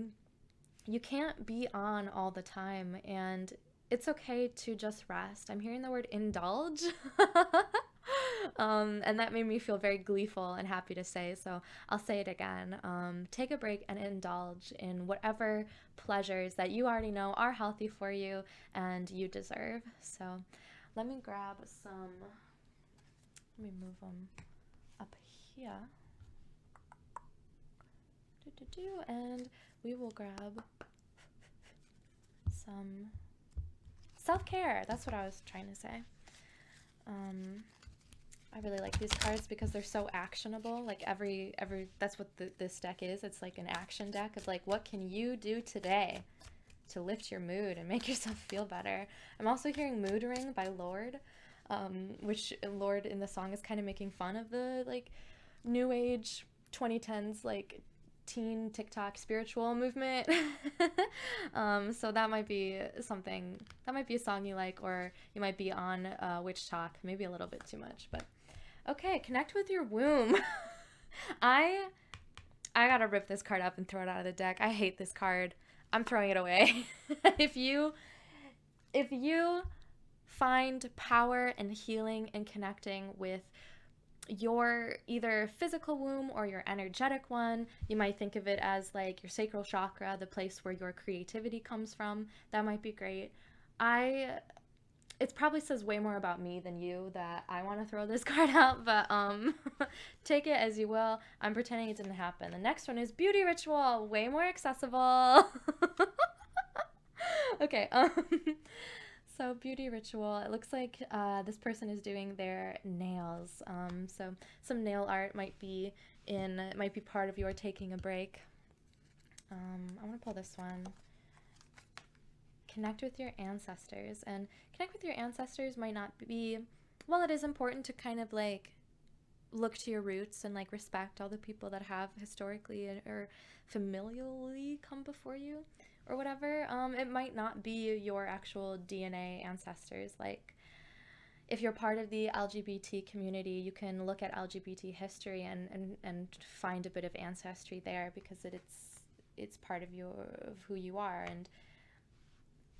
you can't be on all the time, and it's okay to just rest. I'm hearing the word indulge. And that made me feel very gleeful and happy to say, so I'll say it again. Take a break and indulge in whatever pleasures that you already know are healthy for you and you deserve. So let me grab some, let me move them up here. And we will grab some self-care. That's what I was trying to say. I really like these cards because they're so actionable. Like every that's what this deck is. It's like an action deck of like, what can you do today to lift your mood and make yourself feel better? I'm also hearing Mood Ring by Lorde, which Lorde in the song is kind of making fun of the like new age 2010s like teen TikTok spiritual movement. So that might be something, that might be a song you like, or you might be on Witch Talk, maybe a little bit too much. But okay, connect with your womb. I gotta rip this card up and throw it out of the deck. I hate this card. I'm throwing it away. If you find power and healing and connecting with your either physical womb or your energetic one, you might think of it as like your sacral chakra, the place where your creativity comes from. That might be great. It probably says way more about me than you that I want to throw this card out, but take it as you will. I'm pretending it didn't happen. The next one is beauty ritual, way more accessible. Okay. So beauty ritual, it looks like this person is doing their nails. So some nail art might be part of your taking a break. I want to pull this one. Connect with your ancestors. And connect with your ancestors might not be, well, it is important to kind of like look to your roots and like respect all the people that have historically or familially come before you or whatever. It might not be your actual DNA ancestors. Like if you're part of the LGBT community, you can look at LGBT history and find a bit of ancestry there, because it's part of who you are. And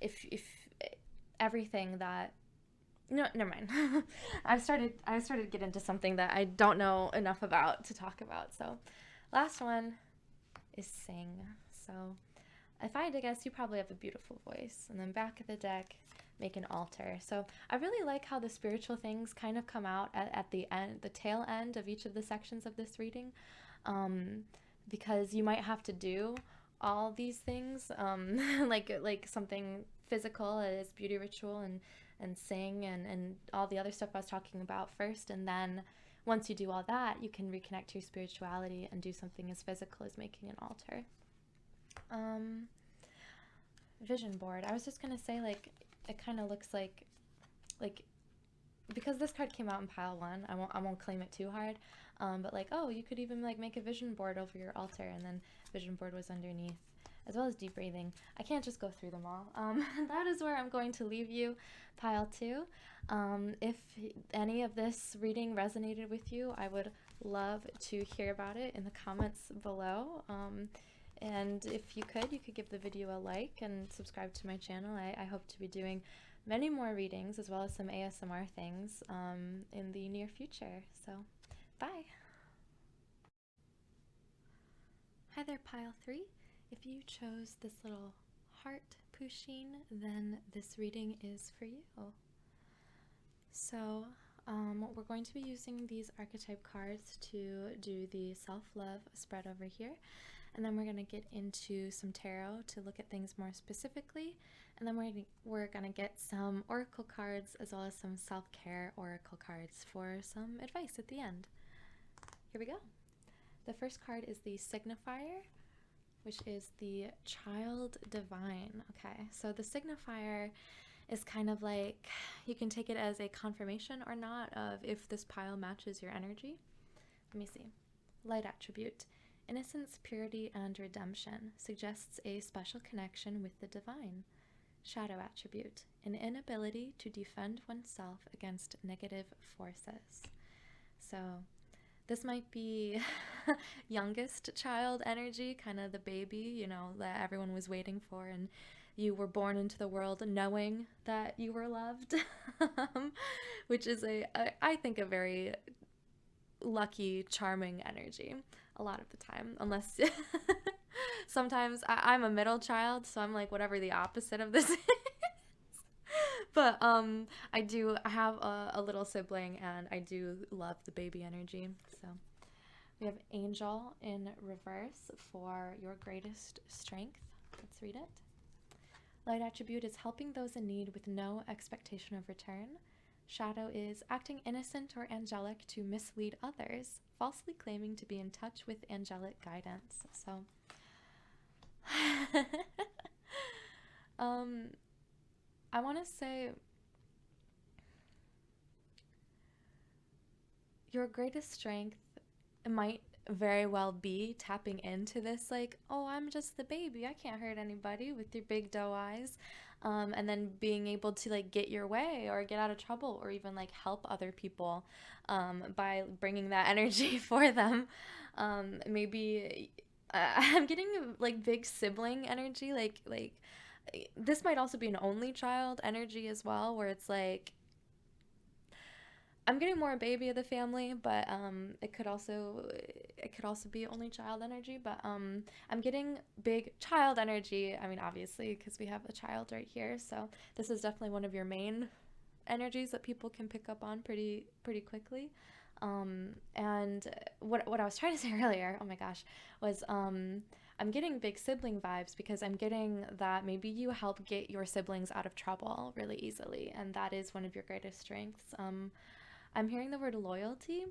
if everything that, no, never mind. I started to get into something that I don't know enough about to talk about. So last one is sing. So if I had to guess, you probably have a beautiful voice. And then back of the deck, make an altar. So I really like how the spiritual things kind of come out at the end, the tail end of each of the sections of this reading, because you might have to do all these things, like something physical as beauty ritual and sing and all the other stuff I was talking about first, and then once you do all that, you can reconnect to your spirituality and do something as physical as making an altar. Vision board. I was just gonna say, like, it kind of looks like because this card came out in pile one, I won't claim it too hard. But like, oh, you could even like make a vision board over your altar, and then vision board was underneath, as well as deep breathing. I can't just go through them all. That is where I'm going to leave you, pile two. If any of this reading resonated with you, I would love to hear about it in the comments below. And if you could give the video a like and subscribe to my channel. I hope to be doing many more readings as well as some ASMR things in the near future. So, bye! Hi there, pile three. If you chose this little heart Pusheen, then this reading is for you. So, we're going to be using these archetype cards to do the self-love spread over here. And then we're going to get into some tarot to look at things more specifically. And then we're going to get some oracle cards as well as some self-care oracle cards for some advice at the end. Here we go. The first card is the signifier, which is the child divine. Okay, so the signifier is kind of like, you can take it as a confirmation or not of if this pile matches your energy. Let me see. Light attribute. Innocence, purity, and redemption suggests a special connection with the divine. Shadow attribute. An inability to defend oneself against negative forces. So this might be youngest child energy, kind of the baby, you know, that everyone was waiting for, and you were born into the world knowing that you were loved, which is I think a very lucky, charming energy a lot of the time, unless sometimes I'm a middle child, so I'm like whatever the opposite of this is. But I have a little sibling, and I do love the baby energy. So we have Angel in reverse for your greatest strength. Let's read it. Light attribute is helping those in need with no expectation of return. Shadow is acting innocent or angelic to mislead others, falsely claiming to be in touch with angelic guidance. So I want to say your greatest strength might very well be tapping into this, like, oh, I'm just the baby, I can't hurt anybody, with your big doe eyes, and then being able to like get your way or get out of trouble or even like help other people by bringing that energy for them. Maybe I'm getting like big sibling energy, like this might also be an only child energy as well, where it's like I'm getting more a baby of the family, but it could also be only child energy. But I'm getting big child energy. I mean, obviously, because we have a child right here. So this is definitely one of your main energies that people can pick up on pretty quickly. And what I was trying to say earlier, oh my gosh, was I'm getting big sibling vibes, because I'm getting that maybe you help get your siblings out of trouble really easily, and that is one of your greatest strengths. I'm hearing the word loyalty.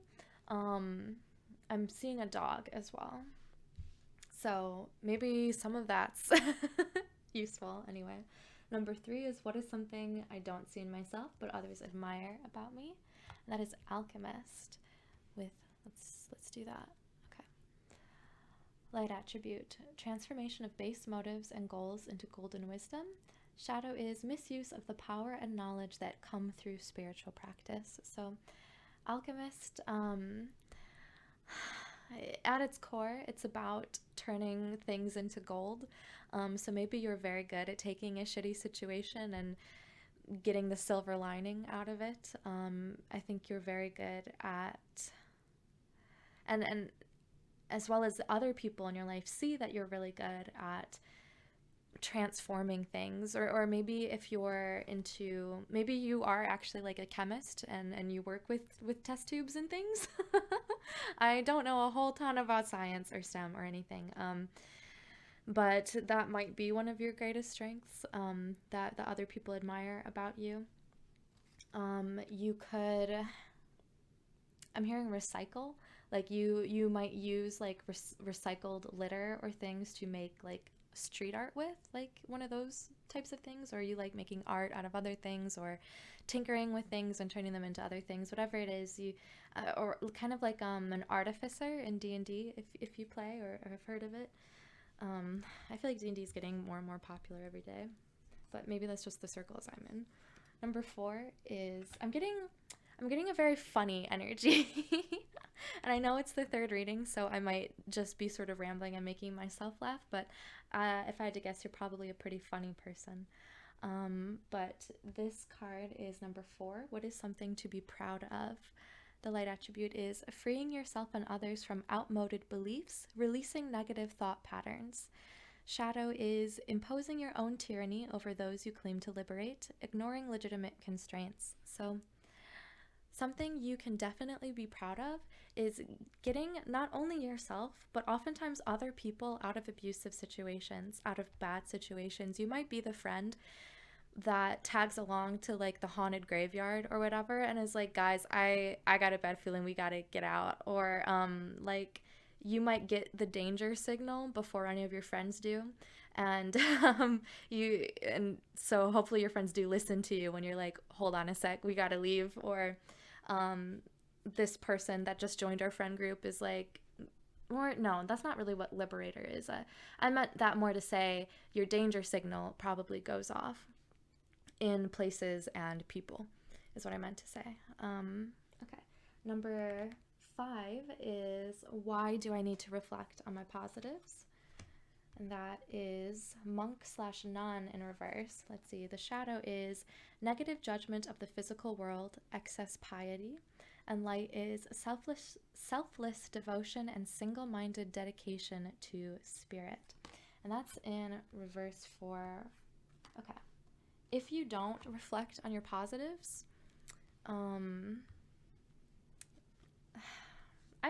I'm seeing a dog as well. So maybe some of that's useful anyway. Number 3 is, what is something I don't see in myself but others admire about me? And that is alchemist with, let's do that. Okay. Light attribute, transformation of base motives and goals into golden wisdom. Shadow is misuse of the power and knowledge that come through spiritual practice. So alchemist, at its core, it's about turning things into gold. So maybe you're very good at taking a shitty situation and getting the silver lining out of it. I think you're very good at, and as well as other people in your life see that you're really good at transforming things, or maybe if you're into, maybe you are actually like a chemist and you work with test tubes and things. I don't know a whole ton about science or STEM or anything, but that might be one of your greatest strengths, that other people admire about you. You could, I'm hearing recycle, like you might use like recycled litter or things to make like street art with, like one of those types of things, or you like making art out of other things, or tinkering with things and turning them into other things, whatever it is, you or kind of like an artificer in D&D, if you play or have heard of it. I feel like D&D is getting more and more popular every day, but maybe that's just the circles I'm in. Number 4 is I'm getting a very funny energy. And I know it's the third reading, so I might just be sort of rambling and making myself laugh, but if I had to guess, you're probably a pretty funny person. But this card is number 4. What is something to be proud of? The light attribute is freeing yourself and others from outmoded beliefs, releasing negative thought patterns. Shadow is imposing your own tyranny over those you claim to liberate, ignoring legitimate constraints. So something you can definitely be proud of is getting not only yourself, but oftentimes other people out of abusive situations, out of bad situations. You might be the friend that tags along to like the haunted graveyard or whatever and is like, guys, I got a bad feeling, we gotta get out. Or like you might get the danger signal before any of your friends do, and so hopefully your friends do listen to you when you're like, hold on a sec, we gotta leave. Or this person that just joined our friend group is like, or no, that's not really what liberator is. I meant that more to say your danger signal probably goes off in places and people, is what I meant to say. Okay. Number 5 is why do I need to reflect on my positives? And that is monk/nun in reverse. Let's see. The shadow is negative judgment of the physical world, excess piety, and light is selfless devotion and single-minded dedication to spirit. And that's in reverse for, okay. If you don't reflect on your positives, I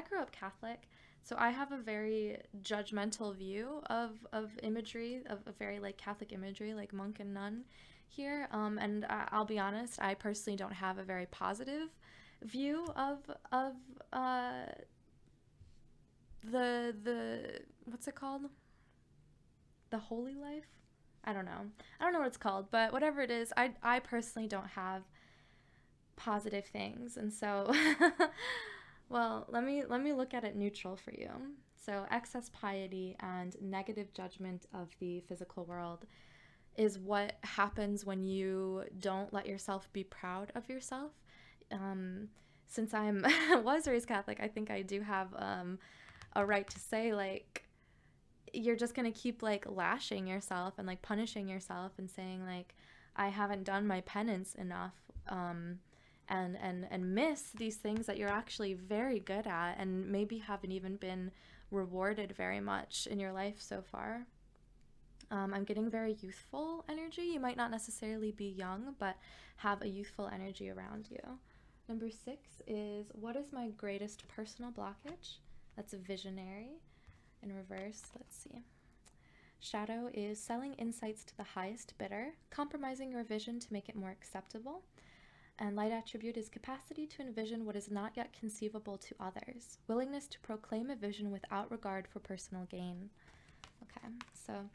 grew up Catholic, so I have a very judgmental view of imagery, of very like Catholic imagery, like monk and nun here. And I'll be honest, I personally don't have a very positive view of the what's it called? The holy life? I don't know. I don't know what it's called, but whatever it is, I personally don't have positive things. And so well, let me look at it neutral for you. So excess piety and negative judgment of the physical world is what happens when you don't let yourself be proud of yourself. Since I'm was raised Catholic, I think I do have a right to say, like, you're just gonna keep like lashing yourself and like punishing yourself and saying like, I haven't done my penance enough, and miss these things that you're actually very good at and maybe haven't even been rewarded very much in your life so far. I'm getting very youthful energy. You might not necessarily be young, but have a youthful energy around you. Number 6 is what is my greatest personal blockage? That's a visionary. In reverse, let's see. Shadow is selling insights to the highest bidder, compromising your vision to make it more acceptable. And light attribute is capacity to envision what is not yet conceivable to others, willingness to proclaim a vision without regard for personal gain. Okay, so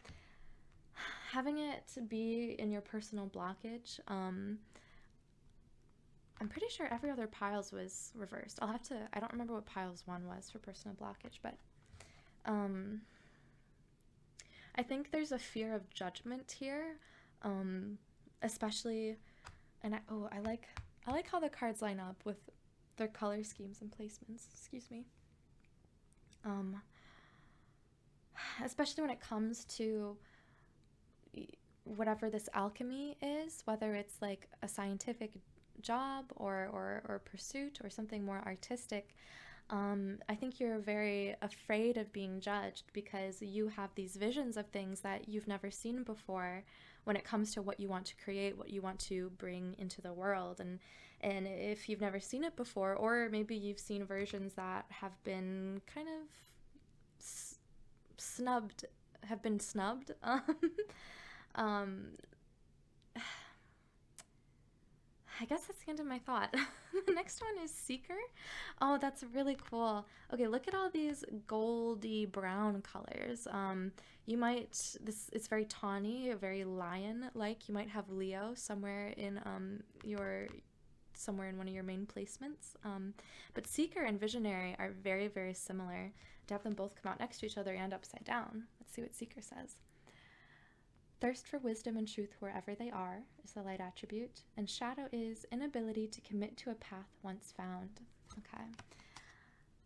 having it be in your personal blockage, I'm pretty sure every other piles was reversed. I don't remember what piles 1 was for personal blockage, but I think there's a fear of judgment here, especially, and I like how the cards line up with their color schemes and placements. Excuse me. Especially when it comes to whatever this alchemy is, whether it's like a scientific job or pursuit or something more artistic. I think you're very afraid of being judged because you have these visions of things that you've never seen before when it comes to what you want to create, what you want to bring into the world. And if you've never seen it before, or maybe you've seen versions that have been kind of snubbed, I guess that's the end of my thought. The next one is Seeker. Oh, that's really cool. Okay, look at all these goldy brown colors. You might, this, it's very tawny, very lion-like. You might have Leo somewhere in somewhere in one of your main placements. But Seeker and Visionary are very, very similar. To have them both come out next to each other and upside down. Let's see what Seeker says. Thirst for wisdom and truth wherever they are is the light attribute, and shadow is inability to commit to a path once found. Okay.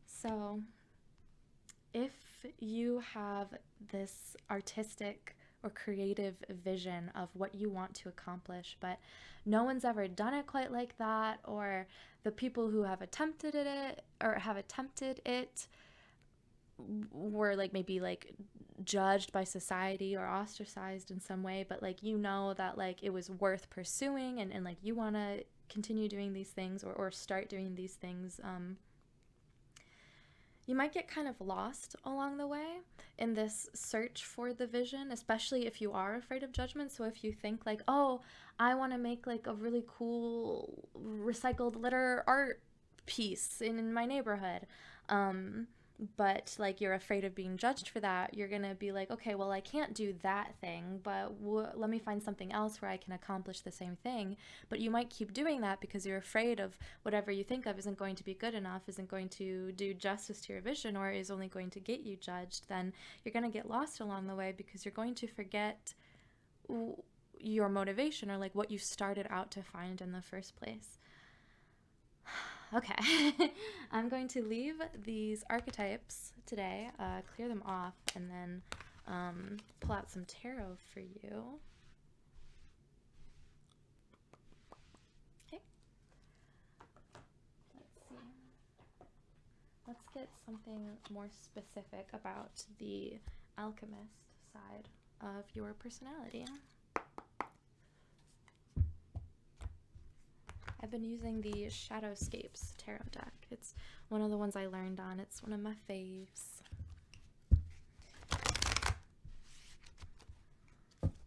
So if you have this artistic or creative vision of what you want to accomplish, but no one's ever done it quite like that, or the people who have attempted it were like maybe like judged by society or ostracized in some way, but like you know that like it was worth pursuing, and like you want to continue doing these things or start doing these things, you might get kind of lost along the way in this search for the vision, especially if you are afraid of judgment. So if you think like, oh, I want to make like a really cool recycled litter art piece in my neighborhood, but like you're afraid of being judged for that, you're gonna be like, okay, well, I can't do that thing, but let me find something else where I can accomplish the same thing. But you might keep doing that because you're afraid of whatever you think of isn't going to be good enough, isn't going to do justice to your vision, or is only going to get you judged. Then you're gonna get lost along the way because you're going to forget your motivation, or like what you started out to find in the first place. Okay, I'm going to leave these archetypes today, clear them off, and then pull out some tarot for you. Okay, let's see. Let's get something more specific about the alchemist side of your personality. I've been using the Shadowscapes tarot deck. It's one of the ones I learned on. It's one of my faves. Okay.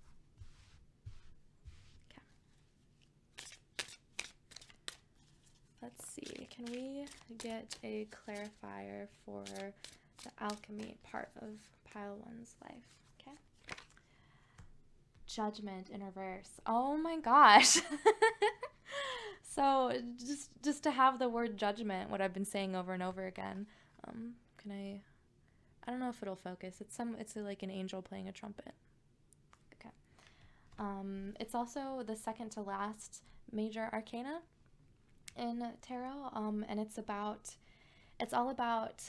Let's see. Can we get a clarifier for the alchemy part of pile one's life? Okay. Judgment in reverse. Oh my gosh. So just to have the word judgment, what I've been saying over and over again. I don't know if it'll focus. It's like an angel playing a trumpet. Okay. It's also the second to last major arcana in tarot, and it's all about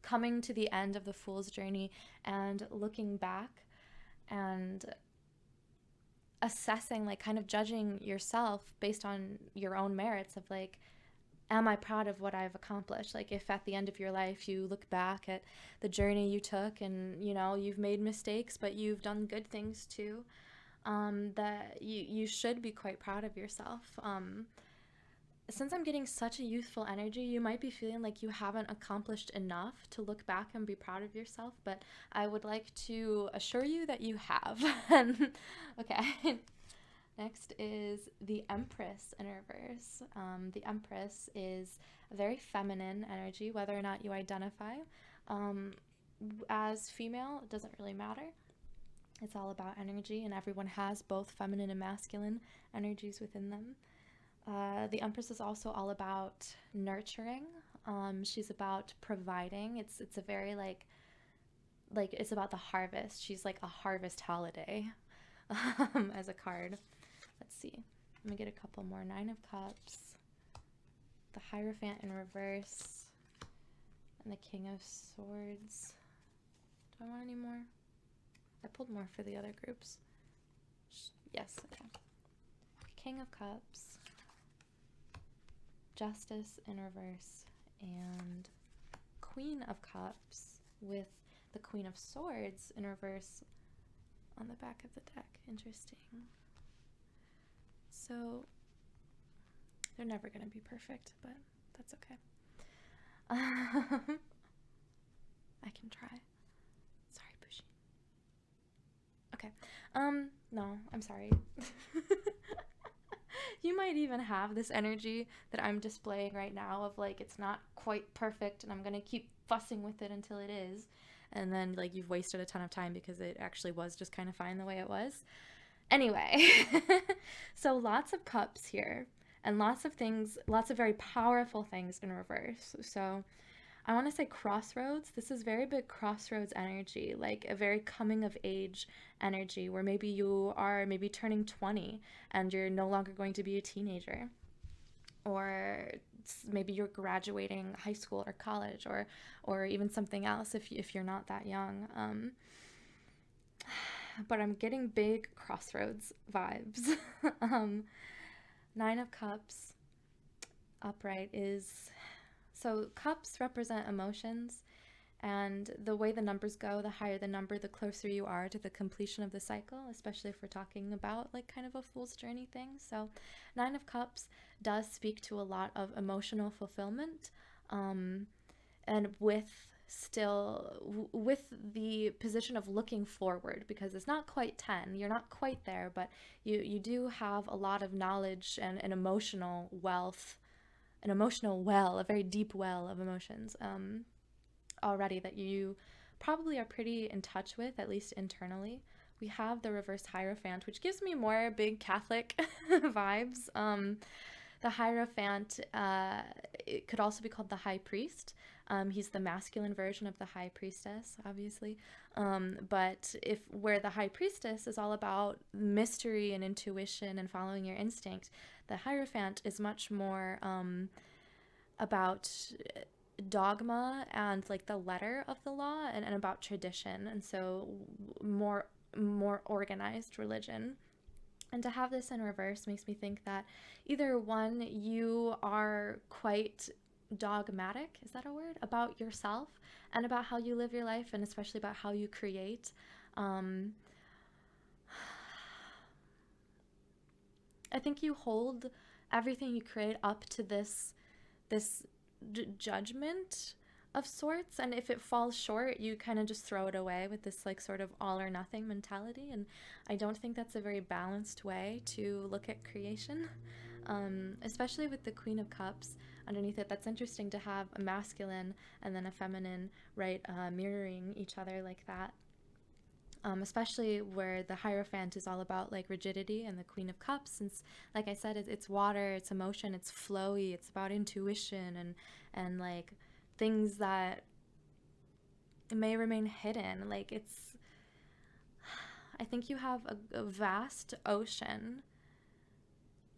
coming to the end of the fool's journey and looking back and assessing, like kind of judging yourself based on your own merits of like, am I proud of what I've accomplished? Like if at the end of your life you look back at the journey you took and you know you've made mistakes but you've done good things too, that you should be quite proud of yourself. Since I'm getting such a youthful energy, you might be feeling like you haven't accomplished enough to look back and be proud of yourself, but I would like to assure you that you have. Okay. Next is the Empress in reverse. The Empress is a very feminine energy, whether or not you identify as female, it doesn't really matter. It's all about energy, and everyone has both feminine and masculine energies within them. The Empress is also all about nurturing. She's about providing. It's a very like it's about the harvest. She's like a harvest holiday as a card. Let's see. Let me get a couple more. 9 of Cups, the Hierophant in reverse, and the King of Swords. Do I want any more? I pulled more for the other groups. Yes, okay. King of Cups, Justice in reverse, and Queen of Cups with the Queen of Swords in reverse on the back of the deck. Interesting. So they're never going to be perfect, but that's okay. I can try. Sorry, Pusheen. Okay. No, I'm sorry. You might even have this energy that I'm displaying right now of like it's not quite perfect and I'm gonna keep fussing with it until it is, and then like you've wasted a ton of time because it actually was just kind of fine the way it was. Anyway, so lots of cups here and lots of things, lots of very powerful things in reverse. So I want to say crossroads. This is very big crossroads energy, like a very coming of age energy where maybe you are maybe turning 20 and you're no longer going to be a teenager. Or maybe you're graduating high school or college, or even something else if you're not that young. But I'm getting big crossroads vibes. Nine of Cups upright is, so cups represent emotions, and the way the numbers go, the higher the number, the closer you are to the completion of the cycle, especially if we're talking about like kind of a fool's journey thing. So Nine of Cups does speak to a lot of emotional fulfillment, and with the position of looking forward, because it's not quite 10, you're not quite there, but you do have a lot of knowledge and an emotional wealth, an emotional well, a very deep well of emotions already that you probably are pretty in touch with, at least internally. We have the reverse Hierophant, which gives me more big Catholic vibes. The Hierophant, it could also be called the High Priest. He's the masculine version of the High Priestess, obviously. But where the High Priestess is all about mystery and intuition and following your instinct, the Hierophant is much more about dogma and like the letter of the law, and about tradition, and so more organized religion. And to have this in reverse makes me think that either one, you are quite dogmatic, is that a word, about yourself and about how you live your life, and especially about how you create. I think you hold everything you create up to this judgment of sorts, and if it falls short, you kind of just throw it away with this like sort of all or nothing mentality, and I don't think that's a very balanced way to look at creation, especially with the Queen of Cups underneath it. That's interesting to have a masculine and then a feminine, right, mirroring each other like that. Especially where the Hierophant is all about like rigidity, and the Queen of Cups, since like I said, it's water, it's emotion, it's flowy, it's about intuition and like things that may remain hidden. Like I think you have a vast ocean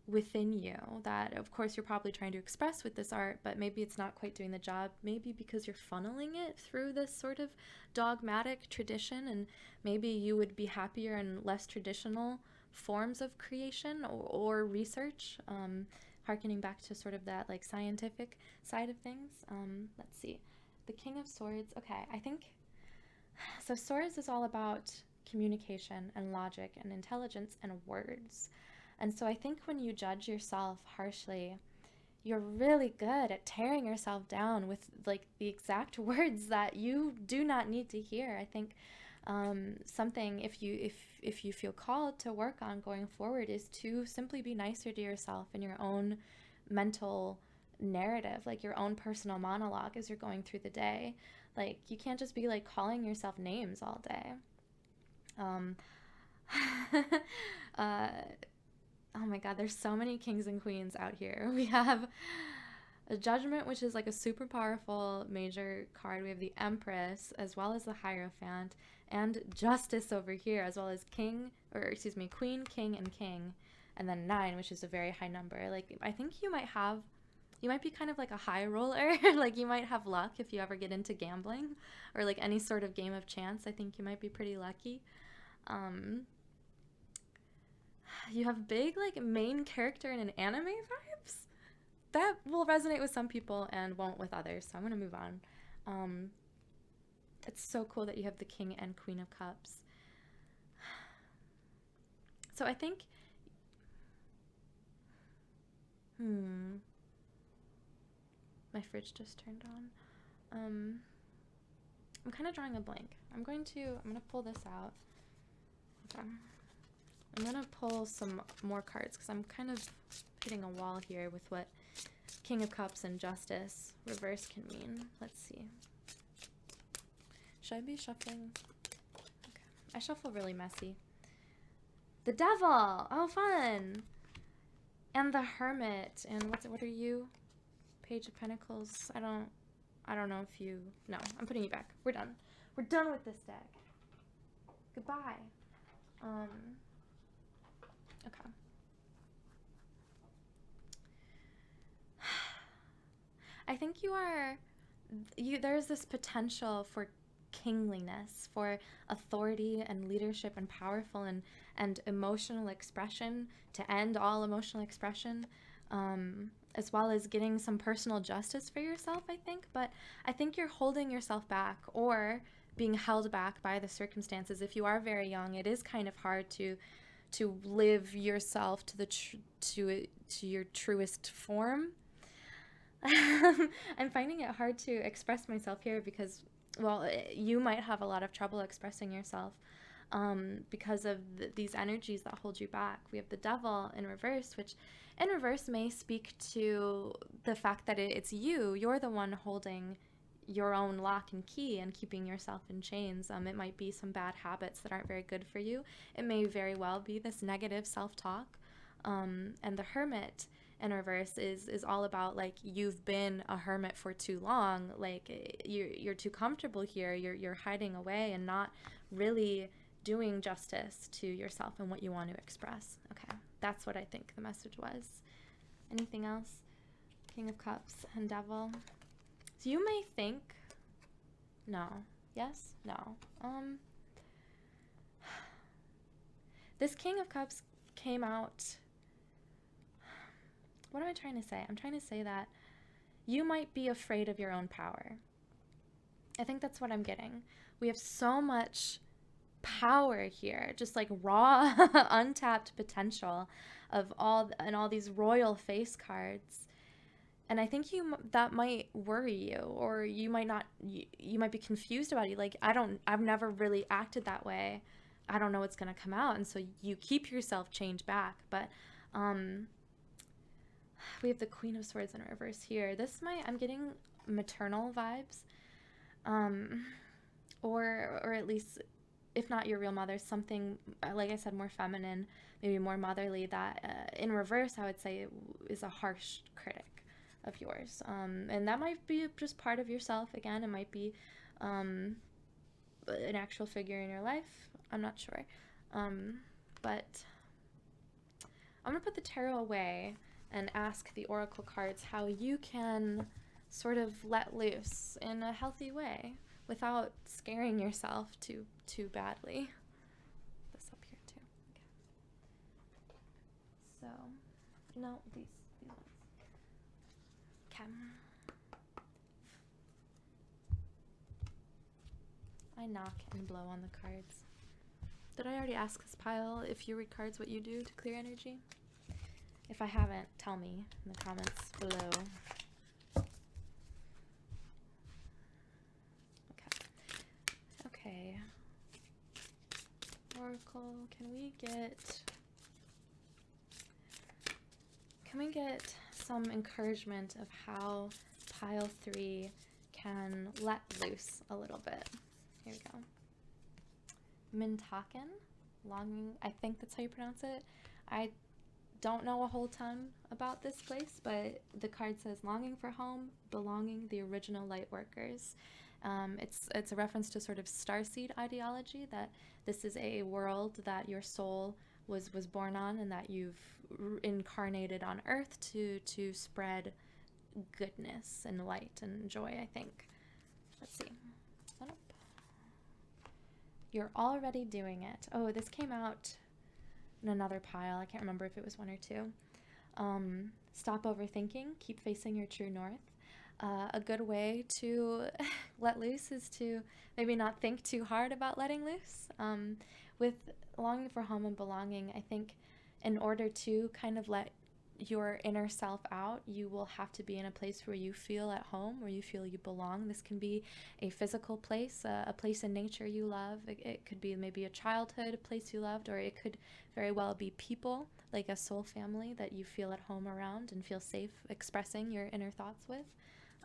within you that of course you're probably trying to express with this art, but maybe it's not quite doing the job, maybe because you're funneling it through this sort of dogmatic tradition, and maybe you would be happier in less traditional forms of creation or research, harkening back to sort of that like scientific side of things. Let's see, the King of Swords. Okay, I think so. Swords is all about communication and logic and intelligence and words. And so I think when you judge yourself harshly, you're really good at tearing yourself down with like the exact words that you do not need to hear. I think something, if you feel called to work on going forward, is to simply be nicer to yourself in your own mental narrative, like your own personal monologue as you're going through the day. Like you can't just be like calling yourself names all day. Oh my god, there's so many kings and queens out here. We have a Judgment, which is like a super powerful major card. We have the Empress, as well as the Hierophant, and Justice over here, as well as Queen, King, and King. And then 9, which is a very high number. Like, I think you might be kind of like a high roller. Like, you might have luck if you ever get into gambling or like any sort of game of chance. I think you might be pretty lucky. You have big like main character in an anime vibes. That will resonate with some people and won't with others, so I'm gonna move on. It's so cool that you have the King and Queen of Cups. So I think my fridge just turned on. I'm kind of drawing a blank. I'm gonna pull this out. Okay. I'm gonna pull some more cards because I'm kind of hitting a wall here with what King of Cups and Justice reverse can mean. Let's see. Should I be shuffling? Okay. I shuffle really messy. The Devil! Oh, fun! And the Hermit. And what are you? Page of Pentacles. I don't know if you... No, I'm putting you back. We're done. We're done with this deck. Goodbye. Okay. I think there's this potential for kingliness, for authority and leadership and powerful and emotional expression, to end all emotional expression, as well as getting some personal justice for yourself, I think. But I think you're holding yourself back or being held back by the circumstances. If you are very young, it is kind of hard to live yourself to your truest form. I'm finding it hard to express myself here because, well, you might have a lot of trouble expressing yourself because of these energies that hold you back. We have the Devil in reverse, which in reverse may speak to the fact that it's you're the one holding your own lock and key and keeping yourself in chains. It might be some bad habits that aren't very good for you. It may very well be this negative self-talk. And the Hermit in reverse is all about, like, you've been a hermit for too long. Like, you're too comfortable here. You're hiding away and not really doing justice to yourself and what you want to express. Okay, that's what I think the message was. Anything else? King of Cups and Devil. So you may think, no, yes, no. This King of Cups came out. What am I trying to say? I'm trying to say that you might be afraid of your own power. I think that's what I'm getting. We have so much power here, just like raw, untapped potential of all these royal face cards. And I think that might worry you, or you might not, you might be confused about it. Like, I've never really acted that way. I don't know what's going to come out. And so you keep yourself chained back. But, we have the Queen of Swords in reverse here. I'm getting maternal vibes. Or at least, if not your real mother, something, like I said, more feminine, maybe more motherly, that in reverse, I would say, is a harsh critic of yours. And that might be just part of yourself. Again, it might be an actual figure in your life. I'm not sure. But I'm going to put the tarot away and ask the oracle cards how you can sort of let loose in a healthy way without scaring yourself too badly. This up here too. Okay. So, no, these ones. Okay. I knock and blow on the cards. Did I already ask this pile, if you read cards, what you do to clear energy? If I haven't, tell me in the comments below. Okay. Oracle, can we get some encouragement of how pile 3 can let loose a little bit? Here we go. Mintaken, longing, I think that's how you pronounce it. I don't know a whole ton about this place, but the card says longing for home, belonging, the original light workers. It's a reference to sort of starseed ideology, that this is a world that your soul was born on, and that you've incarnated on Earth to spread goodness and light and joy, I think. Let's see. You're already doing it. Oh, this came out in another pile. I can't remember if it was 1 or 2. Stop overthinking. Keep facing your true north. A good way to let loose is to maybe not think too hard about letting loose. With longing for home and belonging, I think in order to kind of let your inner self out, you will have to be in a place where you feel at home, where you feel you belong. This can be a physical place, a place in nature you love. It could be maybe a childhood place you loved, or it could very well be people, like a soul family that you feel at home around and feel safe expressing your inner thoughts with.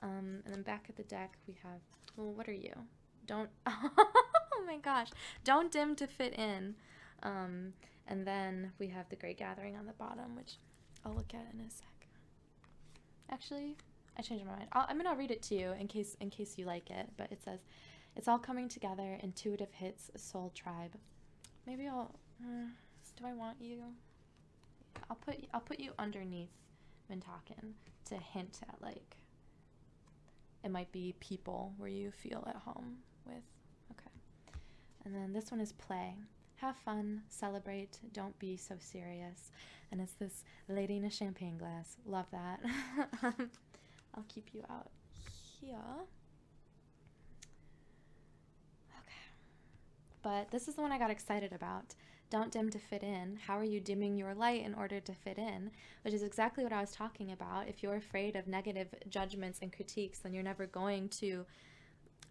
And then back at the deck, we have, well, what are you? Don't, oh my gosh, don't dim to fit in. And then we have the Great Gathering on the bottom, which I'll look at in a sec. Actually, I changed my mind. I'll read it to you in case you like it. But it says, "It's all coming together. Intuitive hits, soul tribe." Maybe I'll. Do I want you? I'll put you underneath Mintaken to hint at, like, it might be people where you feel at home with. Okay. And then this one is play. Have fun, celebrate, don't be so serious. And it's this lady in a champagne glass. Love that. I'll keep you out here. Okay. But this is the one I got excited about. Don't dim to fit in. How are you dimming your light in order to fit in? Which is exactly what I was talking about. If you're afraid of negative judgments and critiques, then you're never going to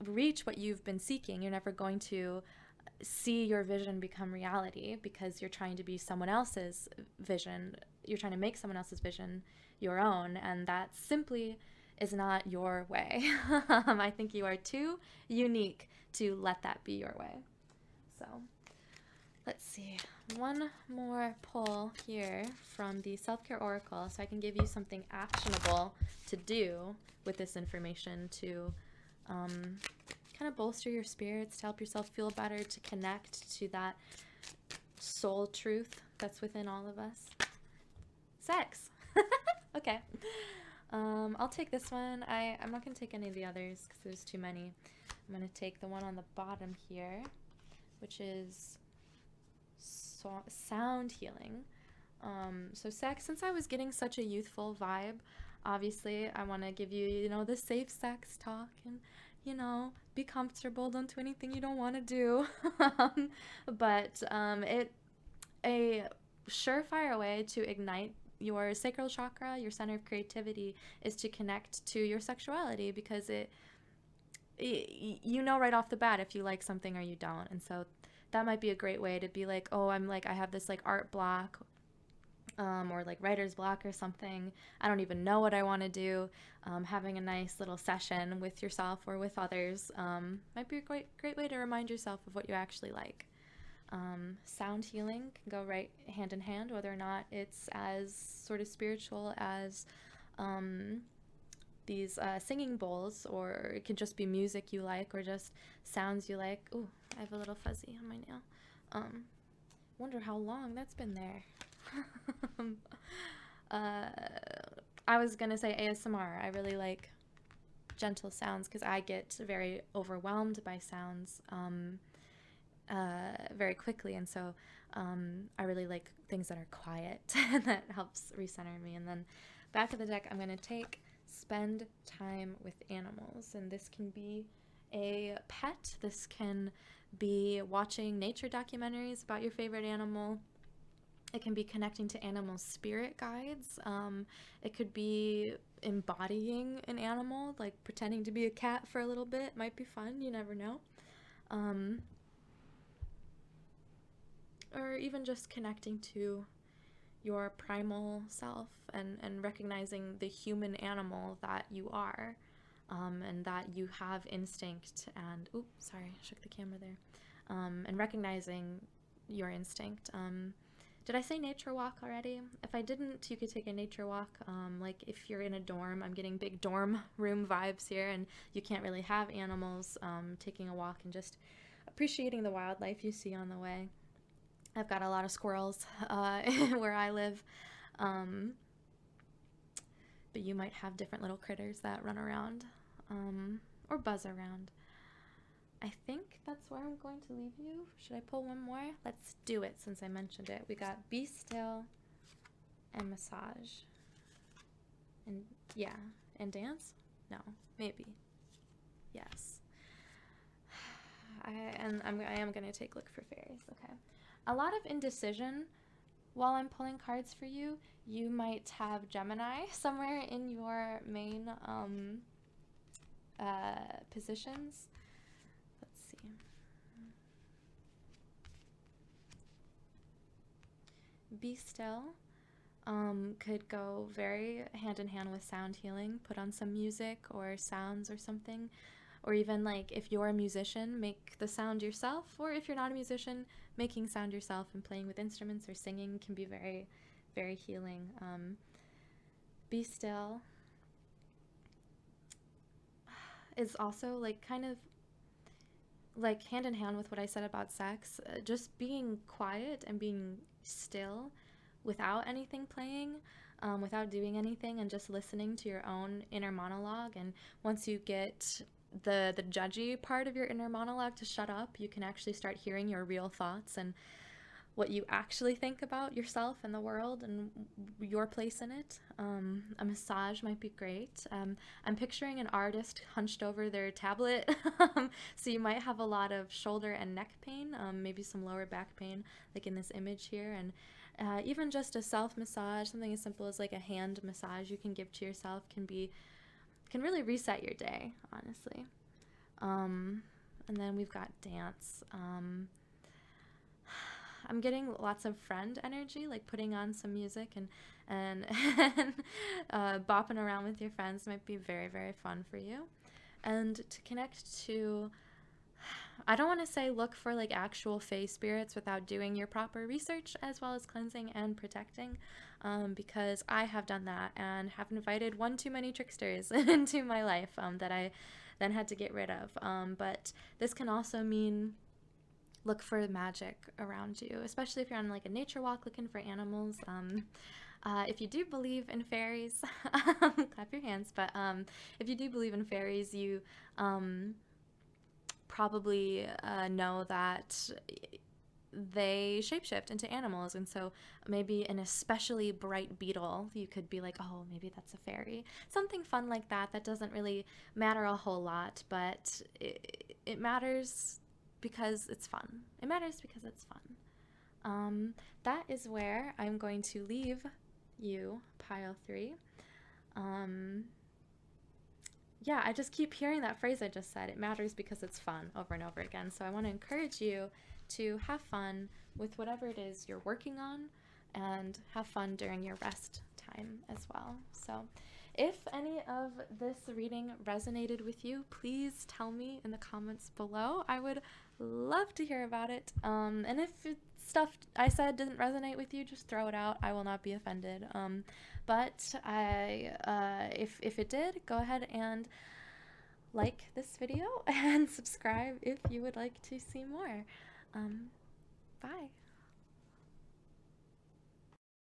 reach what you've been seeking. You're never going to see your vision become reality, because you're trying to be someone else's vision. You're trying to make someone else's vision your own, and that simply is not your way. I think you are too unique to let that be your way. So let's see, one more pull here from the Self-Care Oracle, so I can give you something actionable to do with this information to kind of bolster your spirits, to help yourself feel better, to connect to that soul truth that's within all of us. Sex. Okay. I'll take this one. I'm not going to take any of the others because there's too many. I'm going to take the one on the bottom here, which is sound healing. So sex, since I was getting such a youthful vibe, obviously I want to give you, the safe sex talk and, be comfortable. Don't do anything you don't want to do. But a surefire way to ignite your sacral chakra, your center of creativity, is to connect to your sexuality, because you know right off the bat if you like something or you don't. And so that might be a great way to be like, oh, I have this like art block, or like writer's block or something. I don't even know what I want to do. Having a nice little session with yourself or with others might be a great way to remind yourself of what you actually like. Sound healing can go right hand in hand, whether or not it's as sort of spiritual as these singing bowls, or it could just be music you like, or just sounds you like. Ooh, I have a little fuzzy on my nail. Wonder how long that's been there. I was gonna say ASMR. I really like gentle sounds because I get very overwhelmed by sounds very quickly, and so I really like things that are quiet. That helps recenter me. And then back of the deck, I'm gonna take spend time with animals, and this can be a pet. This can be watching nature documentaries about your favorite animal. It can be connecting to animal spirit guides. It could be embodying an animal, like pretending to be a cat for a little bit. Might be fun, you never know. Or even just connecting to your primal self and recognizing the human animal that you are, and that you have instinct and, oops, sorry, I shook the camera there, and recognizing your instinct. Did I say nature walk already? If I didn't, you could take a nature walk. Like if you're in a dorm, I'm getting big dorm room vibes here, and you can't really have animals, taking a walk and just appreciating the wildlife you see on the way. I've got a lot of squirrels where I live, but you might have different little critters that run around or buzz around. I think that's where I'm going to leave you. Should I pull one more? Let's do it since I mentioned it. We got be still and massage. And yeah, and dance? No, maybe. Yes. I am going to take look for fairies. Okay. A lot of indecision while I'm pulling cards for you, you might have Gemini somewhere in your main positions. Let's see. Be Still could go very hand in hand with sound healing. Put on some music or sounds or something. Or even like if you're a musician, make the sound yourself. Or if you're not a musician, making sound yourself and playing with instruments or singing can be very, very healing. Be Still is also like kind of like hand in hand with what I said about sex. Just being quiet and being still without anything playing, without doing anything, and just listening to your own inner monologue. And once you get the judgy part of your inner monologue to shut up, you can actually start hearing your real thoughts and what you actually think about yourself and the world and your place in it. A massage might be great. I'm picturing an artist hunched over their tablet, so you might have a lot of shoulder and neck pain, maybe some lower back pain, like in this image here. And even just a self massage, something as simple as like a hand massage you can give to yourself, can really reset your day, honestly. And then we've got dance. I'm getting lots of friend energy, like putting on some music and bopping around with your friends might be very, very fun for you. And to connect to, I don't want to say look for like actual fae spirits without doing your proper research as well as cleansing and protecting, because I have done that and have invited one too many tricksters into my life that I then had to get rid of. But this can also mean look for magic around you, especially if you're on like a nature walk looking for animals. If you do believe in fairies, clap your hands, but if you do believe in fairies, you probably know that they shapeshift into animals. And so maybe an especially bright beetle, you could be like, oh, maybe that's a fairy. Something fun like that. That doesn't really matter a whole lot, but it matters because it's fun. It matters because it's fun. That is where I'm going to leave you, pile 3. Yeah, I just keep hearing that phrase I just said. It matters because it's fun, over and over again. So I want to encourage you to have fun with whatever it is you're working on and have fun during your rest time as well. So if any of this reading resonated with you, please tell me in the comments below. I would love to hear about it. And if stuff I said didn't resonate with you, just throw it out. I will not be offended. But if it did, go ahead and like this video and subscribe if you would like to see more.